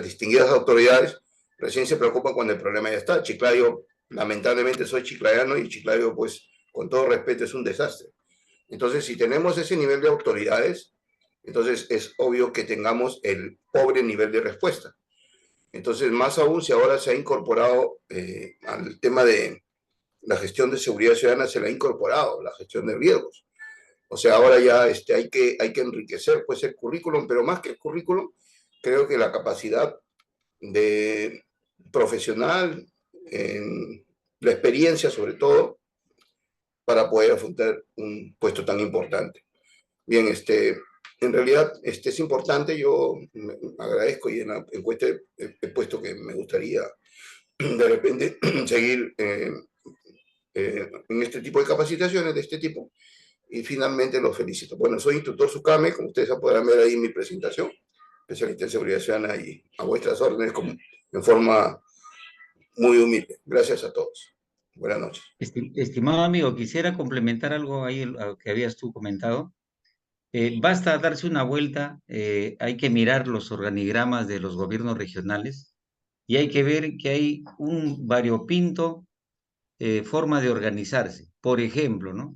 distinguidas autoridades recién se preocupan cuando el problema ya está. Chiclayo, lamentablemente soy chiclayano y Chiclayo, pues, con todo respeto, es un desastre. Entonces, si tenemos ese nivel de autoridades, entonces es obvio que tengamos el pobre nivel de respuesta. Entonces, más aún si ahora se ha incorporado al tema de la gestión de seguridad ciudadana, se le ha incorporado la gestión de riesgos. O sea, ahora ya hay que enriquecer pues el currículum, pero más que el currículum, creo que la capacidad de profesional, la experiencia sobre todo, para poder afrontar un puesto tan importante. Bien, en realidad es importante, yo agradezco y en la encuesta he puesto que me gustaría de repente seguir en este tipo de capacitaciones de este tipo, y finalmente los felicito. Bueno, soy instructor SUCAME, como ustedes podrán ver ahí en mi presentación, especialista en seguridad ciudadana y a vuestras órdenes en forma muy humilde. Gracias a todos. Buenas noches. Estimado amigo, quisiera complementar algo ahí a lo que habías tú comentado. Basta darse una vuelta, hay que mirar los organigramas de los gobiernos regionales y hay que ver que hay un variopinto forma de organizarse. Por ejemplo, ¿no?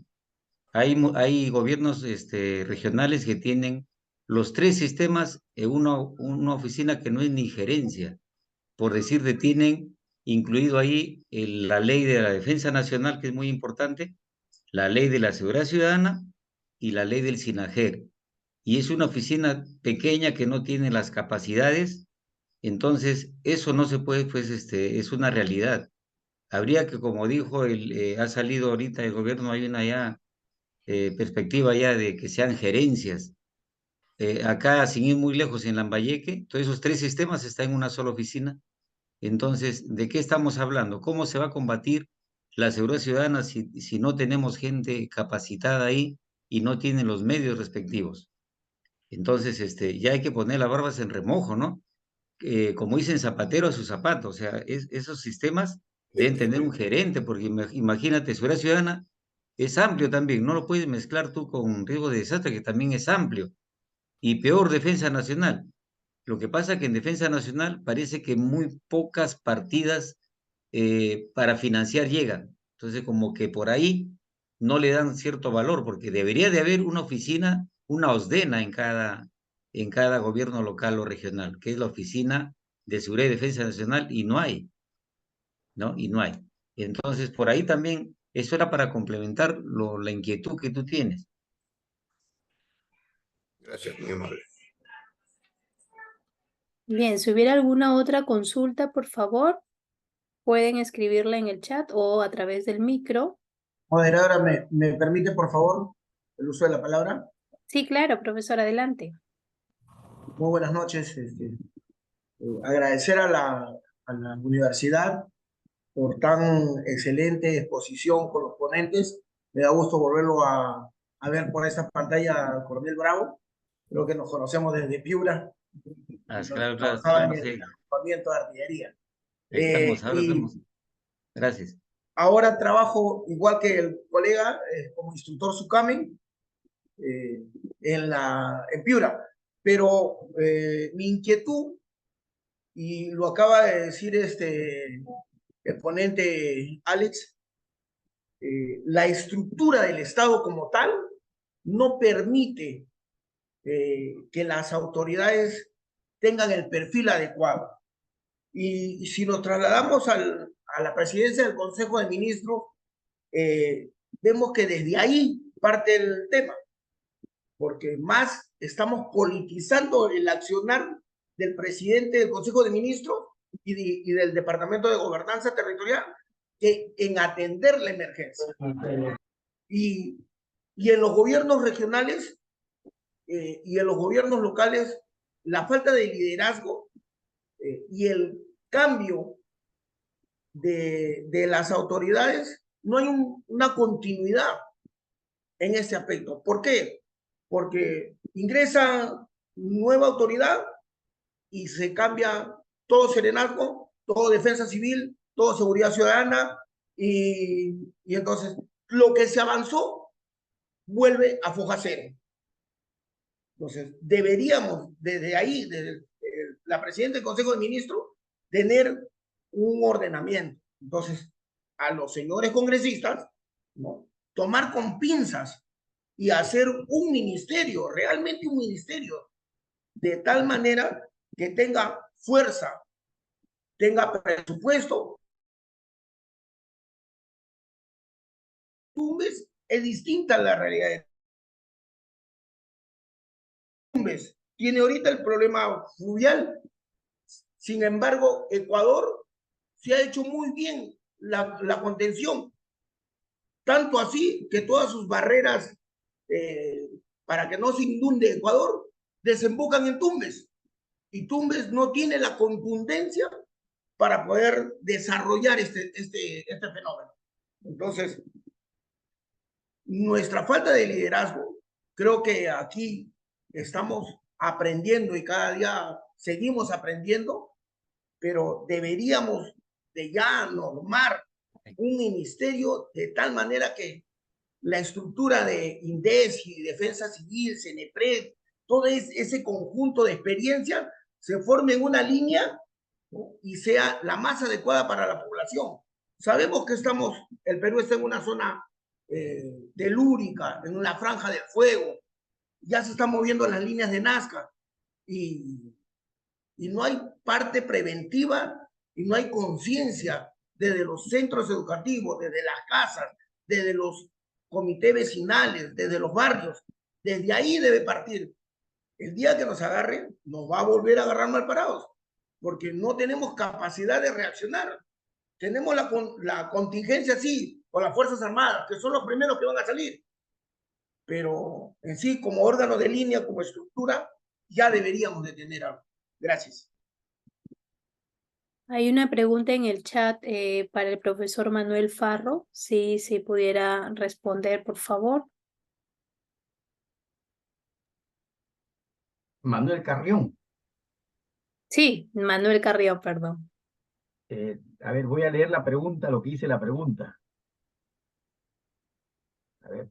Hay gobiernos regionales que tienen los tres sistemas en una oficina que no es ni gerencia. Por decirte, tienen incluido ahí la ley de la defensa nacional, que es muy importante, la ley de la seguridad ciudadana y la ley del SINAGER. Y es una oficina pequeña que no tiene las capacidades, entonces eso no se puede, pues es una realidad. Habría que, como dijo, ha salido ahorita el gobierno, hay una ya perspectiva ya de que sean gerencias. acá, sin ir muy lejos, en Lambayeque, todos esos 3 sistemas están en una sola oficina. Entonces, ¿de qué estamos hablando? ¿Cómo se va a combatir la seguridad ciudadana si no tenemos gente capacitada ahí y no tienen los medios respectivos? Entonces, ya hay que poner las barbas en remojo, ¿no? Como dicen, zapatero a su zapato, o sea, esos sistemas deben tener un gerente, porque imagínate, seguridad ciudadana es amplio también, no lo puedes mezclar tú con riesgo de desastre, que también es amplio, y peor, defensa nacional. Lo que pasa es que en defensa nacional parece que muy pocas partidas para financiar llegan, entonces como que por ahí no le dan cierto valor, porque debería de haber una oficina, una OSDENA en cada gobierno local o regional, que es la Oficina de Seguridad y Defensa Nacional, y no hay, ¿no? Y no hay. Entonces, por ahí también, eso era para complementar la inquietud que tú tienes. Gracias, muy amable. Bien, si hubiera alguna otra consulta, por favor, pueden escribirla en el chat o a través del micro. Moderadora, ¿me permite, por favor, el uso de la palabra? Sí, claro, profesor, adelante. Muy buenas noches. Agradecer a la universidad por tan excelente exposición con los ponentes. Me da gusto volverlo a ver por esta pantalla al Coronel Bravo. Creo que nos conocemos desde Piura. Claro, Trabajaba en sí. el campamento de artillería. Ahora Y estamos. Gracias. ahora trabajo, igual que el colega, como instructor SUCAMEN en Piura. Pero mi inquietud, y lo acaba de decir el ponente Alex, la estructura del Estado como tal no permite que las autoridades tengan el perfil adecuado. Y si nos trasladamos a la presidencia del Consejo de Ministros, vemos que desde ahí parte el tema, porque más estamos politizando el accionar del presidente del Consejo de Ministros y del Departamento de Gobernanza Territorial que en atender la emergencia. Y en los gobiernos regionales y en los gobiernos locales, la falta de liderazgo y el cambio de las autoridades, no hay una continuidad en ese aspecto. ¿Por qué? Porque ingresa nueva autoridad y se cambia todo serenazgo, todo defensa civil, todo seguridad ciudadana, y entonces lo que se avanzó vuelve a foja cero. Entonces, deberíamos desde ahí, desde la presidenta del Consejo de Ministros, tener un ordenamiento. Entonces, a los señores congresistas, ¿no?, tomar con pinzas y hacer un ministerio, realmente un ministerio, de tal manera que tenga fuerza, tenga presupuesto. Tumbes es distinta a la realidad de Tumbes. Tiene ahorita el problema fluvial. Sin embargo, Ecuador se ha hecho muy bien la contención. Tanto así que todas sus barreras para que no se inunde Ecuador desembocan en Tumbes. Y Tumbes no tiene la contundencia para poder desarrollar este fenómeno. Entonces, nuestra falta de liderazgo, creo que aquí estamos aprendiendo y cada día seguimos aprendiendo, pero deberíamos de ya normar un ministerio de tal manera que la estructura de INDECI, Defensa Civil, CENEPRED, todo ese conjunto de experiencias se forme en una línea, ¿no?, y sea la más adecuada para la población. Sabemos que el Perú está en una zona telúrica, en una franja del fuego, ya se están moviendo las líneas de Nazca y no hay parte preventiva y no hay conciencia desde los centros educativos, desde las casas, desde los comités vecinales, desde los barrios. Desde ahí debe partir. El día que nos agarre, nos va a volver a agarrar mal parados, porque no tenemos capacidad de reaccionar. Tenemos la contingencia, sí, con las Fuerzas Armadas, que son los primeros que van a salir. pero en sí, como órgano de línea, como estructura, ya deberíamos de tener algo. Gracias. Hay una pregunta en el chat para el profesor Manuel Farro, si pudiera responder, por favor. Manuel Carrión. Sí, Manuel Carrión, perdón. A ver, voy a leer la pregunta, lo que dice la pregunta. A ver.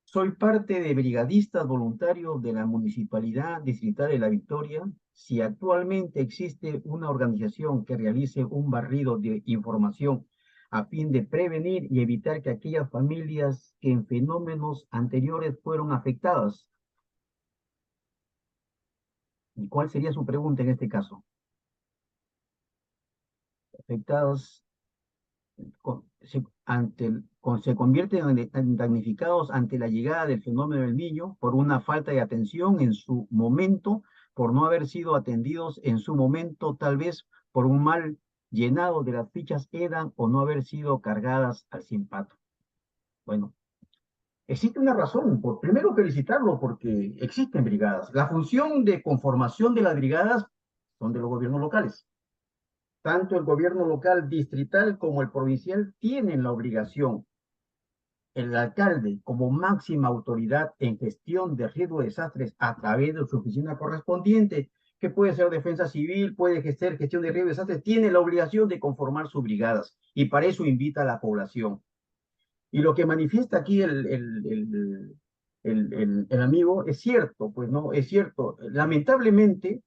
Soy parte de brigadistas voluntarios de la Municipalidad Distrital de La Victoria. Si actualmente existe una organización que realice un barrido de información a fin de prevenir y evitar que aquellas familias que en fenómenos anteriores fueron afectadas. ¿Y cuál sería su pregunta en este caso? Afectados se convierten en damnificados ante la llegada del fenómeno del niño por una falta de atención en su momento, por no haber sido atendidos en su momento, tal vez por un mal llenado de las fichas EDAN o no haber sido cargadas al SINPATO. Bueno, existe una razón. Primero felicitarlo porque existen brigadas. La función de conformación de las brigadas son de los gobiernos locales. Tanto el gobierno local distrital como el provincial tienen la obligación, el alcalde como máxima autoridad en gestión de riesgo de desastres a través de su oficina correspondiente, que puede ser defensa civil, puede ser gestión de riesgo de desastres, tiene la obligación de conformar sus brigadas y para eso invita a la población. Y lo que manifiesta aquí el amigo es cierto, pues no, es cierto. Lamentablemente,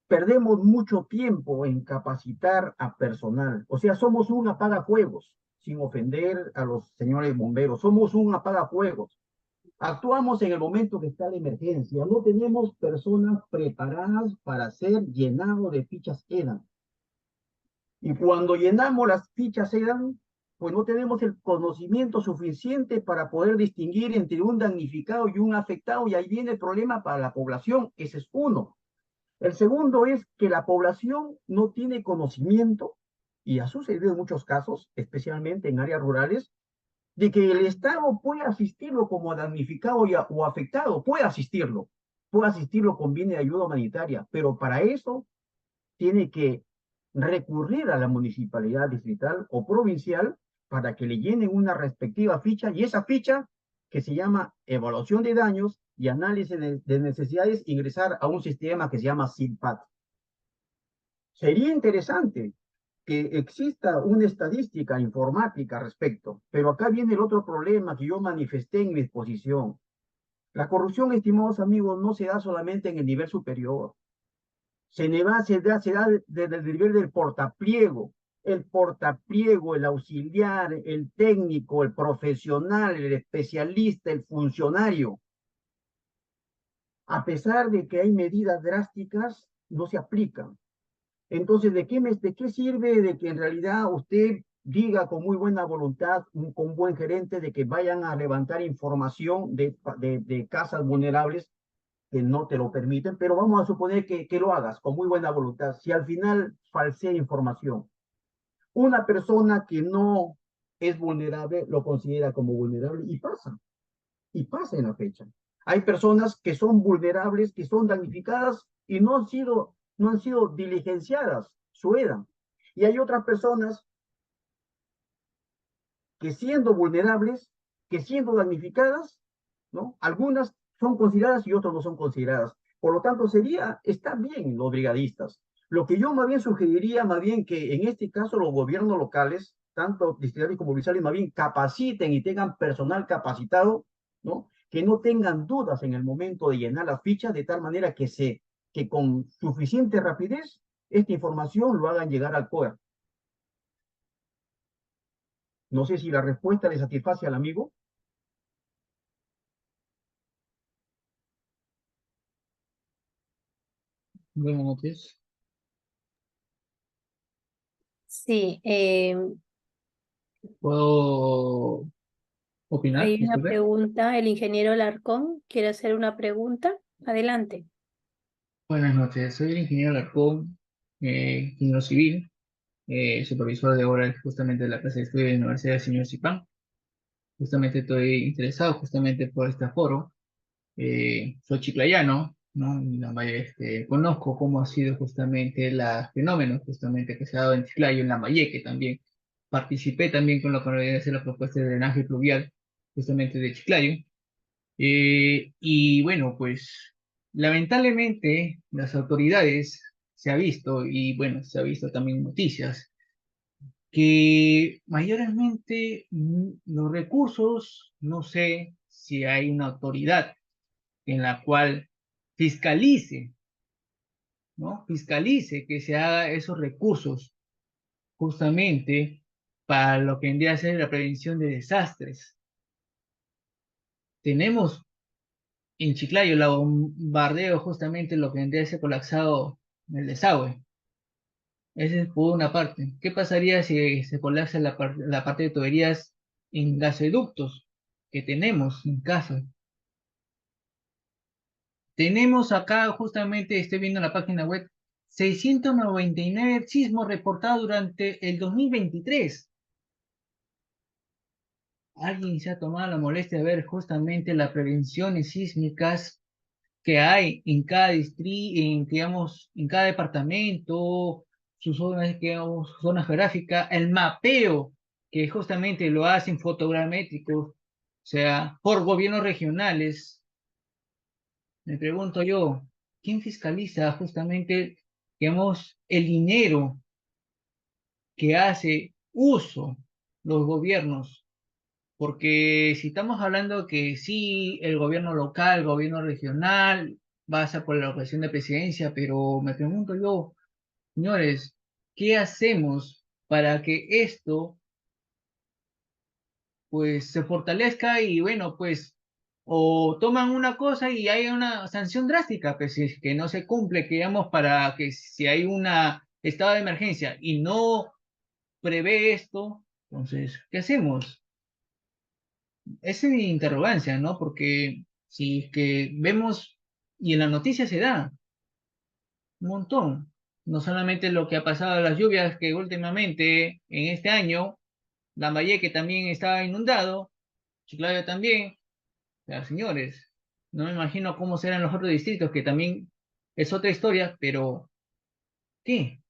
perdemos mucho tiempo en capacitar a personal. O sea, somos un apagafuegos, sin ofender a los señores bomberos. Somos un apagafuegos. Actuamos en el momento que está la emergencia. No tenemos personas preparadas para ser llenado de fichas EDAN. Y cuando llenamos las fichas EDAN, pues no tenemos el conocimiento suficiente para poder distinguir entre un damnificado y un afectado, y ahí viene el problema para la población. Ese es uno. El segundo es que la población no tiene conocimiento, y ha sucedido en muchos casos, especialmente en áreas rurales, de que el Estado puede asistirlo como damnificado o afectado, puede asistirlo con bienes de ayuda humanitaria, pero para eso tiene que recurrir a la municipalidad distrital o provincial para que le llenen una respectiva ficha, y esa ficha, que se llama evaluación de daños y análisis de necesidades, ingresar a un sistema que se llama SINPAT. Sería interesante que exista una estadística informática al respecto, pero acá viene el otro problema que yo manifesté en mi exposición. La corrupción, estimados amigos, no se da solamente en el nivel superior. Se da desde el nivel del portapliego, el auxiliar, el técnico, el profesional, el especialista, el funcionario. A pesar de que hay medidas drásticas, no se aplican. Entonces, ¿de qué sirve de que en realidad usted diga con muy buena voluntad, con un buen gerente, de que vayan a levantar información de casas vulnerables que no te lo permiten, pero vamos a suponer que lo hagas con muy buena voluntad? Si al final falsea información, una persona que no es vulnerable lo considera como vulnerable y pasa en la fecha. Hay personas que son vulnerables, que son damnificadas y no han sido diligenciadas su EDAN. Y hay otras personas que siendo vulnerables, que siendo damnificadas, ¿no? Algunas son consideradas y otras no son consideradas. Por lo tanto, está bien los brigadistas. Lo que yo más bien sugeriría, más bien que en este caso los gobiernos locales, tanto distritales como provinciales, más bien capaciten y tengan personal capacitado, ¿no? Que no tengan dudas en el momento de llenar las fichas, de tal manera que con suficiente rapidez esta información lo hagan llegar al COER. No sé si la respuesta le satisface al amigo. Buenas noches. Sí, ¿Puedo opinar? hay una Disculpe. pregunta. El ingeniero Alarcón quiere hacer una pregunta. Adelante. Buenas noches. Soy el ingeniero Alarcón, ingeniero civil. supervisor de obra justamente de la Casa de Estudios de la Universidad del Señor Zipán. Justamente estoy interesado justamente por este foro. Soy chiclayano, ¿no? Y conozco cómo ha sido justamente los fenómenos justamente que se ha dado en Chiclayo, en Lambayeque también. Participé también con lo que vendría a ser la propuesta de drenaje pluvial justamente de Chiclayo. Y bueno, pues lamentablemente las autoridades se ha visto, y bueno, se ha visto también en noticias, que mayormente los recursos, no sé si hay una autoridad en la cual fiscalice, ¿no? Fiscalice que se haga esos recursos justamente para lo que vendría a ser la prevención de desastres. Tenemos en Chiclayo el bombardeo justamente lo que vendría a ser colapsado en el desagüe. Ese es por una parte. ¿Qué pasaría si se colapsa la parte de tuberías en gasoductos que tenemos en casa? Tenemos acá, justamente, estoy viendo en la página web, 699 sismos reportados durante el 2023. ¿Alguien se ha tomado la molestia de ver justamente las prevenciones sísmicas que hay en cada distrito, digamos, en cada departamento, sus zonas, digamos, su zona geográfica, el mapeo que justamente lo hacen fotogramétrico, o sea, por gobiernos regionales? Me pregunto yo, ¿quién fiscaliza justamente, digamos, el dinero que hace uso los gobiernos? Porque si estamos hablando que sí, el gobierno local, el gobierno regional, pasa por la ocasión de presidencia, pero me pregunto yo, señores, ¿qué hacemos para que esto pues se fortalezca? Y bueno, pues o toman una cosa y hay una sanción drástica, pues si es que no se cumple, que digamos, para que si hay una estado de emergencia y no prevé esto, entonces, ¿qué hacemos? Esa es mi interrogancia, ¿no? Porque si es que vemos, y en la noticia se da un montón, no solamente lo que ha pasado las lluvias que últimamente en este año, Lambayeque también estaba inundado, Chiclayo también. O sea, señores, no me imagino cómo serán los otros distritos, que también es otra historia, pero ¿qué?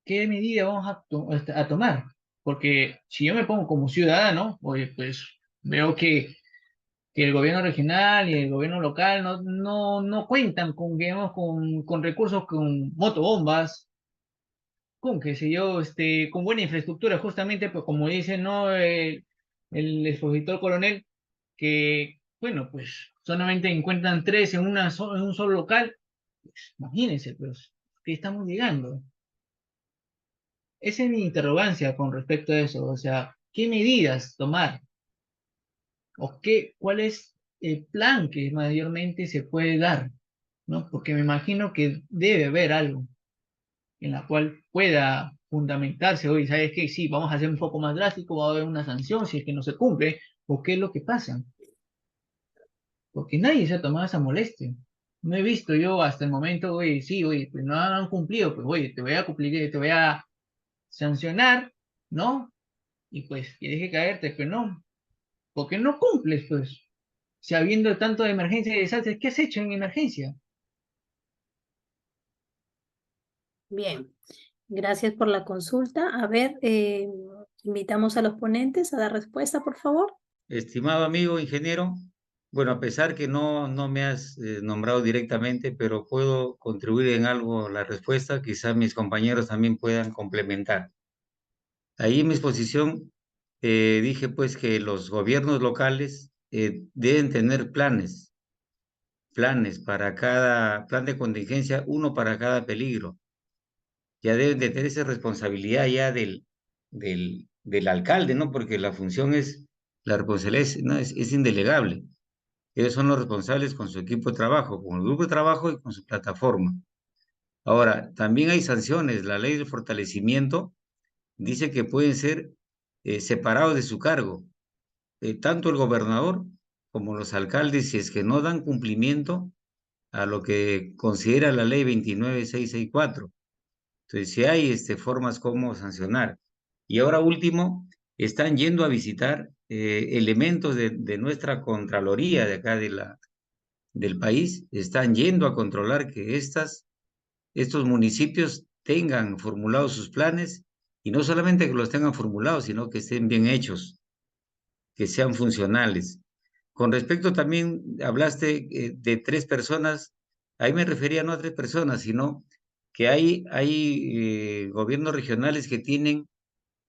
¿Qué medida vamos a tomar? Porque si yo me pongo como ciudadano, oye, pues veo que el gobierno regional y el gobierno local no cuentan con, digamos, con recursos, con motobombas, con, qué sé yo, con buena infraestructura, justamente, pues como dice, ¿no? El expositor coronel, que, bueno, pues solamente encuentran tres en, en un solo local. Pues, imagínense, pues, que estamos llegando. Esa es mi interrogancia con respecto a eso, o sea, ¿qué medidas tomar? ¿O cuál es el plan que mayormente se puede dar? ¿No? Porque me imagino que debe haber algo en la cual pueda fundamentarse, oye, ¿sabes qué? Sí, vamos a hacer un poco más drástico, va a haber una sanción si es que no se cumple, o qué es lo que pasa. Porque nadie se ha tomado esa molestia. No he visto yo hasta el momento, oye, sí, oye, pues no han cumplido, pues oye, te voy a cumplir, te voy a sancionar, ¿no? Y pues, que deje caerte, pero no, porque no cumples, pues. Si habiendo tanto de emergencia y desastres, ¿qué has hecho en emergencia? Bien, gracias por la consulta. A ver, invitamos a los ponentes a dar respuesta, por favor. Estimado amigo ingeniero, bueno, a pesar que no me has nombrado directamente, pero puedo contribuir en algo a la respuesta, quizás mis compañeros también puedan complementar. Ahí en mi exposición dije pues que los gobiernos locales deben tener planes para cada plan de contingencia, uno para cada peligro. Ya deben de tener esa responsabilidad ya del alcalde, ¿no? Porque la responsabilidad ¿no? es indelegable. Ellos son los responsables con su equipo de trabajo, con el grupo de trabajo y con su plataforma. Ahora, también hay sanciones. La ley del fortalecimiento dice que pueden ser separados de su cargo, tanto el gobernador como los alcaldes, si es que no dan cumplimiento a lo que considera la ley 29664. Entonces, si hay formas como sancionar. Y ahora último, están yendo a visitar elementos de nuestra Contraloría de acá del país, están yendo a controlar que estos municipios tengan formulados sus planes, y no solamente que los tengan formulados, sino que estén bien hechos, que sean funcionales. Con respecto también, hablaste de 3 personas, ahí me refería no a 3 personas, sino que hay gobiernos regionales que tienen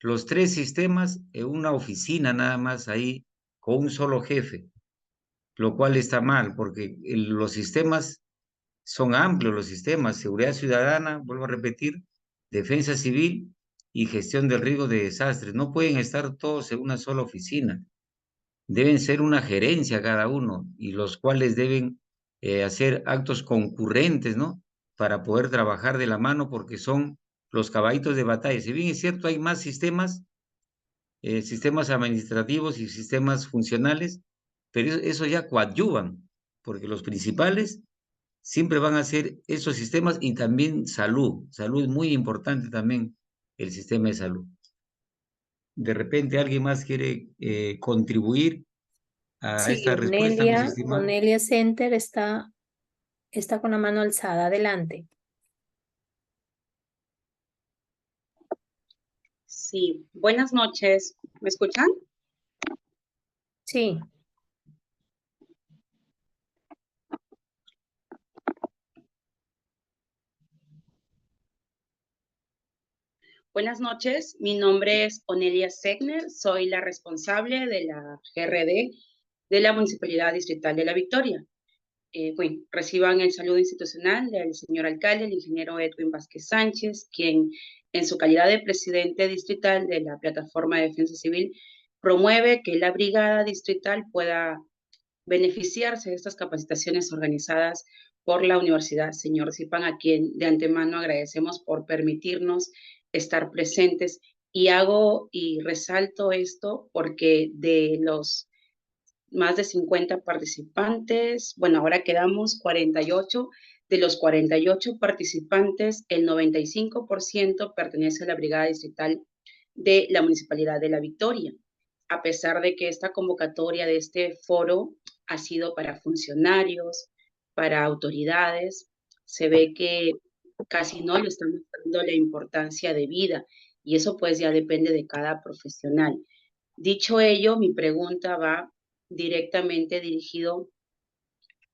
los 3 sistemas en una oficina nada más ahí, con un solo jefe, lo cual está mal, porque los sistemas son amplios, los sistemas, seguridad ciudadana, vuelvo a repetir, defensa civil y gestión del riesgo de desastres. No pueden estar todos en una sola oficina, deben ser una gerencia cada uno, y los cuales deben hacer actos concurrentes, ¿no? Para poder trabajar de la mano, porque son los caballitos de batalla. Si bien es cierto, hay más sistemas, sistemas administrativos y sistemas funcionales, pero eso ya coadyuvan, porque los principales siempre van a ser esos sistemas, y también salud. Salud es muy importante también, el sistema de salud. De repente alguien más quiere contribuir a Sí, esta respuesta, mis estimados. Onelia Center está con la mano alzada. Adelante. Sí, buenas noches. ¿Me escuchan? Sí. Buenas noches, mi nombre es Onelia Segner, soy la responsable de la GRD de la Municipalidad Distrital de La Victoria. Bueno, reciban el saludo institucional del señor alcalde, el ingeniero Edwin Vázquez Sánchez, quien en su calidad de presidente distrital de la Plataforma de Defensa Civil promueve que la brigada distrital pueda beneficiarse de estas capacitaciones organizadas por la Universidad Señor Zipan, a quien de antemano agradecemos por permitirnos estar presentes. Y hago y resalto esto porque de los más de 50 participantes, bueno, ahora quedamos 48, de los 48 participantes, el 95% pertenece a la Brigada Distrital de la Municipalidad de La Victoria, a pesar de que esta convocatoria de este foro ha sido para funcionarios, para autoridades, se ve que casi no le estamos dando la importancia debida, y eso pues ya depende de cada profesional. Dicho ello, mi pregunta va directamente dirigido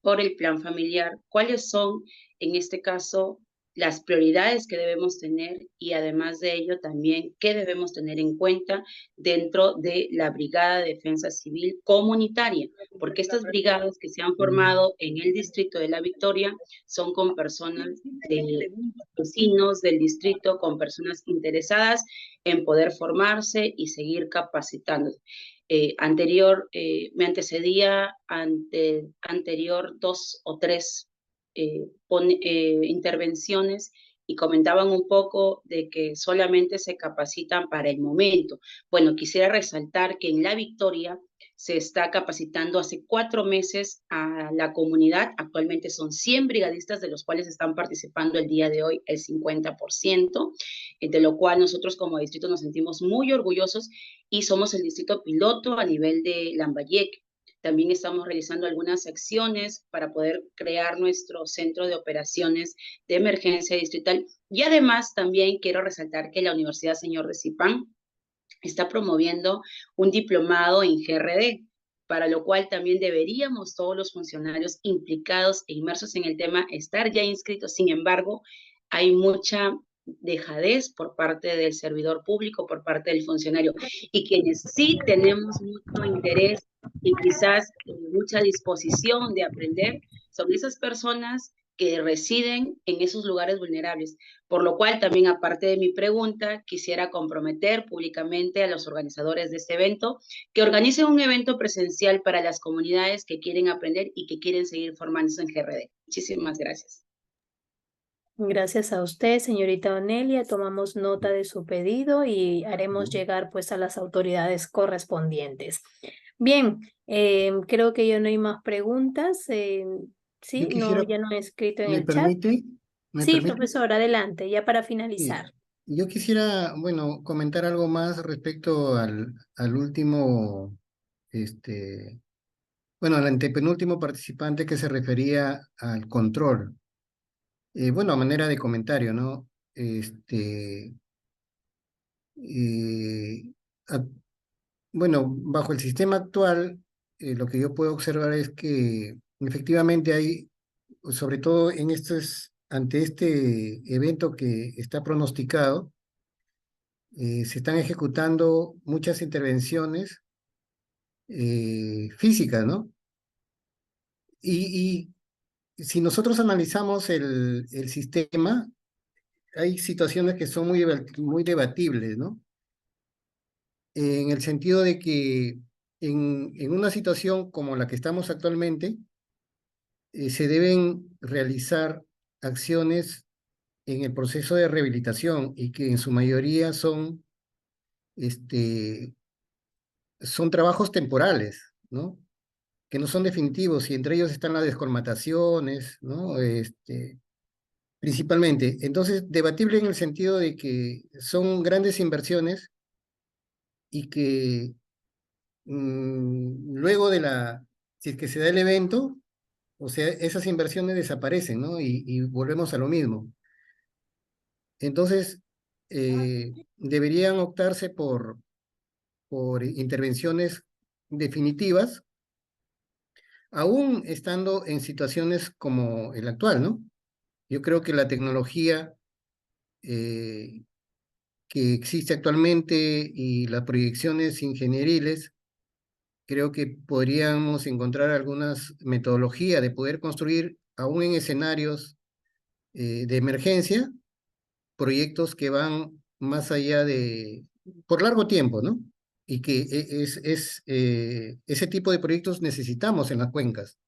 por el plan familiar. ¿Cuáles son, en este caso, las prioridades que debemos tener, y además de ello también qué debemos tener en cuenta dentro de la Brigada de Defensa Civil Comunitaria? Porque estas brigadas que se han formado en el distrito de La Victoria son con personas de vecinos del distrito, con personas interesadas en poder formarse y seguir capacitándose. Me antecedía anterior 2 o 3 intervenciones, y comentaban un poco de que solamente se capacitan para el momento. Bueno, quisiera resaltar que en La Victoria se está capacitando hace 4 meses a la comunidad. Actualmente son 100 brigadistas, de los cuales están participando el día de hoy el 50%, de lo cual nosotros como distrito nos sentimos muy orgullosos, y somos el distrito piloto a nivel de Lambayeque. También estamos realizando algunas acciones para poder crear nuestro centro de operaciones de emergencia distrital. Y además también quiero resaltar que la Universidad Señor de Zipan está promoviendo un diplomado en GRD, para lo cual también deberíamos todos los funcionarios implicados e inmersos en el tema estar ya inscritos. Sin embargo, hay mucha dejadez por parte del servidor público, por parte del funcionario, y quienes sí tenemos mucho interés y quizás mucha disposición de aprender son esas personas que residen en esos lugares vulnerables. Por lo cual también, aparte de mi pregunta, quisiera comprometer públicamente a los organizadores de este evento que organicen un evento presencial para las comunidades que quieren aprender y que quieren seguir formándose en GRD. Muchísimas gracias. Gracias a usted, señorita Onelia. Tomamos nota de su pedido y haremos llegar pues a las autoridades correspondientes. Bien, creo que ya no hay más preguntas. Sí, Yo quisiera, ya no he escrito en ¿me el chat. permite? ¿Me Sí, permite? profesor, adelante, ya para Sí. finalizar. Yo quisiera, bueno, comentar algo más respecto al último, bueno, al antepenúltimo participante que se refería al control. Bueno, a manera de comentario, ¿no? Eh, a- bueno, bajo el sistema actual, lo que yo puedo observar es que efectivamente hay, sobre todo ante este evento que está pronosticado, se están ejecutando muchas intervenciones físicas, ¿no? Y si nosotros analizamos el sistema, hay situaciones que son muy debatibles, ¿no? En el sentido de que en una situación como la que estamos actualmente, se deben realizar acciones en el proceso de rehabilitación y que en su mayoría este, son trabajos temporales, ¿no? Que no son definitivos y entre ellos están las descolmataciones, ¿no? Principalmente. Entonces, debatible en el sentido de que son grandes inversiones y que luego si es que se da el evento, o sea, esas inversiones desaparecen, ¿no? Y volvemos a lo mismo. Entonces, deberían optarse por intervenciones definitivas, aún estando en situaciones como el actual, ¿no? Yo creo que la tecnología eh, que existe actualmente y las proyecciones ingenieriles, creo que podríamos encontrar algunas metodologías de poder construir, aún en escenarios de emergencia, proyectos que van más allá por largo tiempo, ¿no? Y que ese tipo de proyectos necesitamos en las cuencas.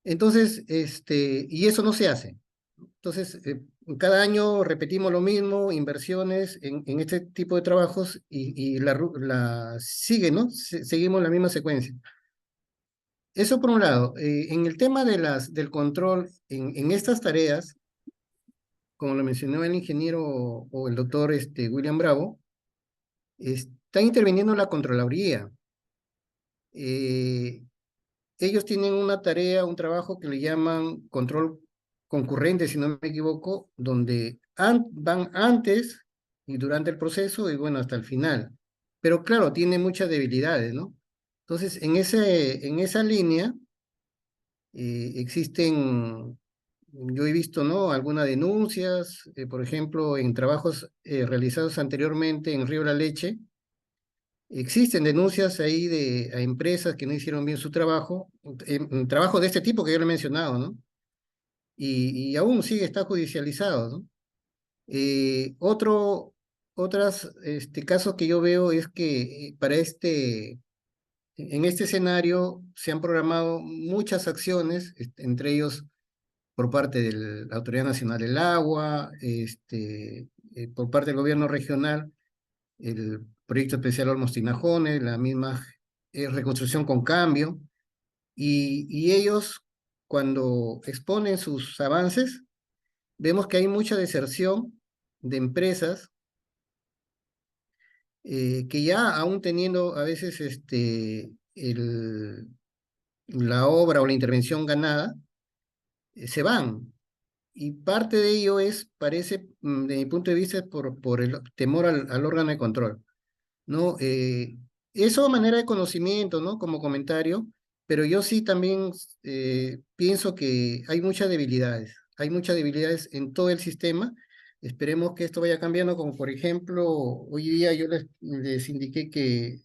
Entonces, y eso no se hace. Entonces, cada año repetimos lo mismo, inversiones en este tipo de trabajos y sigue, ¿no? Seguimos la misma secuencia. Eso por un lado. En el tema del control, en estas tareas, como lo mencionó el ingeniero o el doctor William Bravo, está interviniendo la Contraloría. Eh, Ellos tienen una tarea, un trabajo que le llaman control concurrente, si no me equivoco, donde van antes y durante el proceso y bueno, hasta el final. Pero claro, tiene muchas debilidades, ¿no? Entonces, en esa línea existen, yo he visto, ¿no? Algunas denuncias, por ejemplo, en trabajos realizados anteriormente en Río La Leche. Existen denuncias ahí a empresas que no hicieron bien su trabajo, en trabajo de este tipo que yo le he mencionado, ¿no? Y aún sigue, está judicializado, ¿no? Otros casos que yo veo es que en este escenario se han programado muchas acciones, entre ellos por parte de la Autoridad Nacional del Agua, por parte del gobierno regional, el proyecto especial Olmos Tinajones, la misma reconstrucción con cambio, y ellos cuando exponen sus avances, vemos que hay mucha deserción de empresas que ya aún teniendo a veces la obra o la intervención ganada, se van. Y parte de ello parece, de mi punto de vista, es por el temor al órgano de control, ¿no? Eso a manera de conocimiento, ¿no? Como comentario, pero yo sí también pienso que hay muchas debilidades en todo el sistema. Esperemos que esto vaya cambiando, como por ejemplo, hoy día yo les indiqué que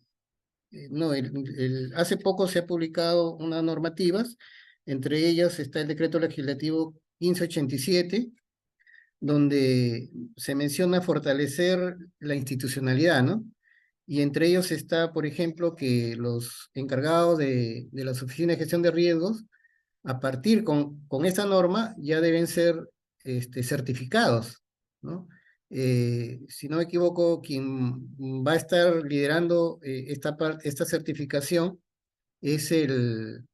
no, hace poco se ha publicado unas normativas, entre ellas está el decreto legislativo 1587, donde se menciona fortalecer la institucionalidad, ¿no? Y entre ellos está, por ejemplo, que los encargados de las oficinas de gestión de riesgos, a partir con esta norma, ya deben ser certificados, ¿no? Si no me equivoco, quien va a estar liderando esta certificación es el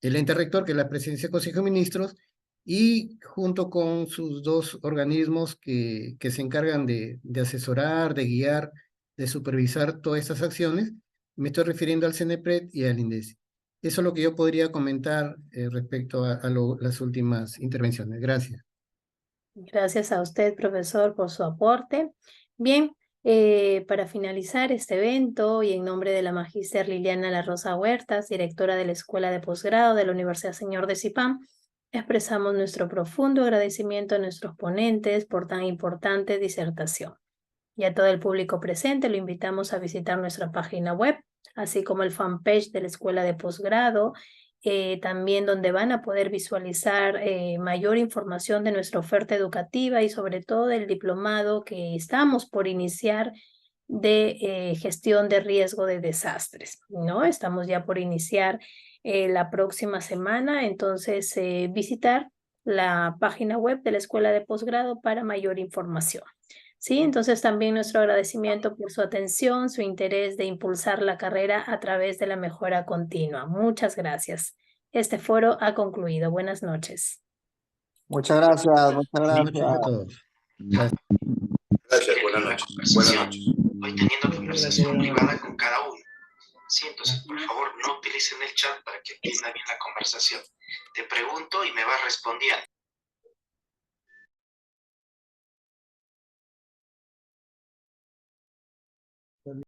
ente rector, que es la presidencia del Consejo de Ministros, y junto con sus dos organismos que se encargan de asesorar, de guiar, de supervisar todas estas acciones. Me estoy refiriendo al CENEPRED y al INDECI. Eso es lo que yo podría comentar respecto a las últimas intervenciones. Gracias. Gracias a usted, profesor, por su aporte. Bien, para finalizar este evento y en nombre de la magíster Liliana La Rosa Huertas, directora de la Escuela de Posgrado de la Universidad Señor de Zipán, expresamos nuestro profundo agradecimiento a nuestros ponentes por tan importante disertación. Y a todo el público presente lo invitamos a visitar nuestra página web, así como el fanpage de la Escuela de Posgrado, también donde van a poder visualizar mayor información de nuestra oferta educativa y sobre todo del diplomado que estamos por iniciar de gestión de riesgo de desastres, ¿no? Estamos ya por iniciar la próxima semana, entonces visitar la página web de la Escuela de Posgrado para mayor información. Sí, entonces también nuestro agradecimiento por su atención, su interés de impulsar la carrera a través de la mejora continua. Muchas gracias. Este foro ha concluido. Buenas noches. Muchas gracias, muchas Buenas noches gracias. a todos. Gracias. Gracias, buenas noches. Buenas noches. Voy teniendo conversación privada con cada uno. Sí, entonces, por favor, no utilicen el chat para que entienda bien la conversación. Te pregunto y me vas respondiendo.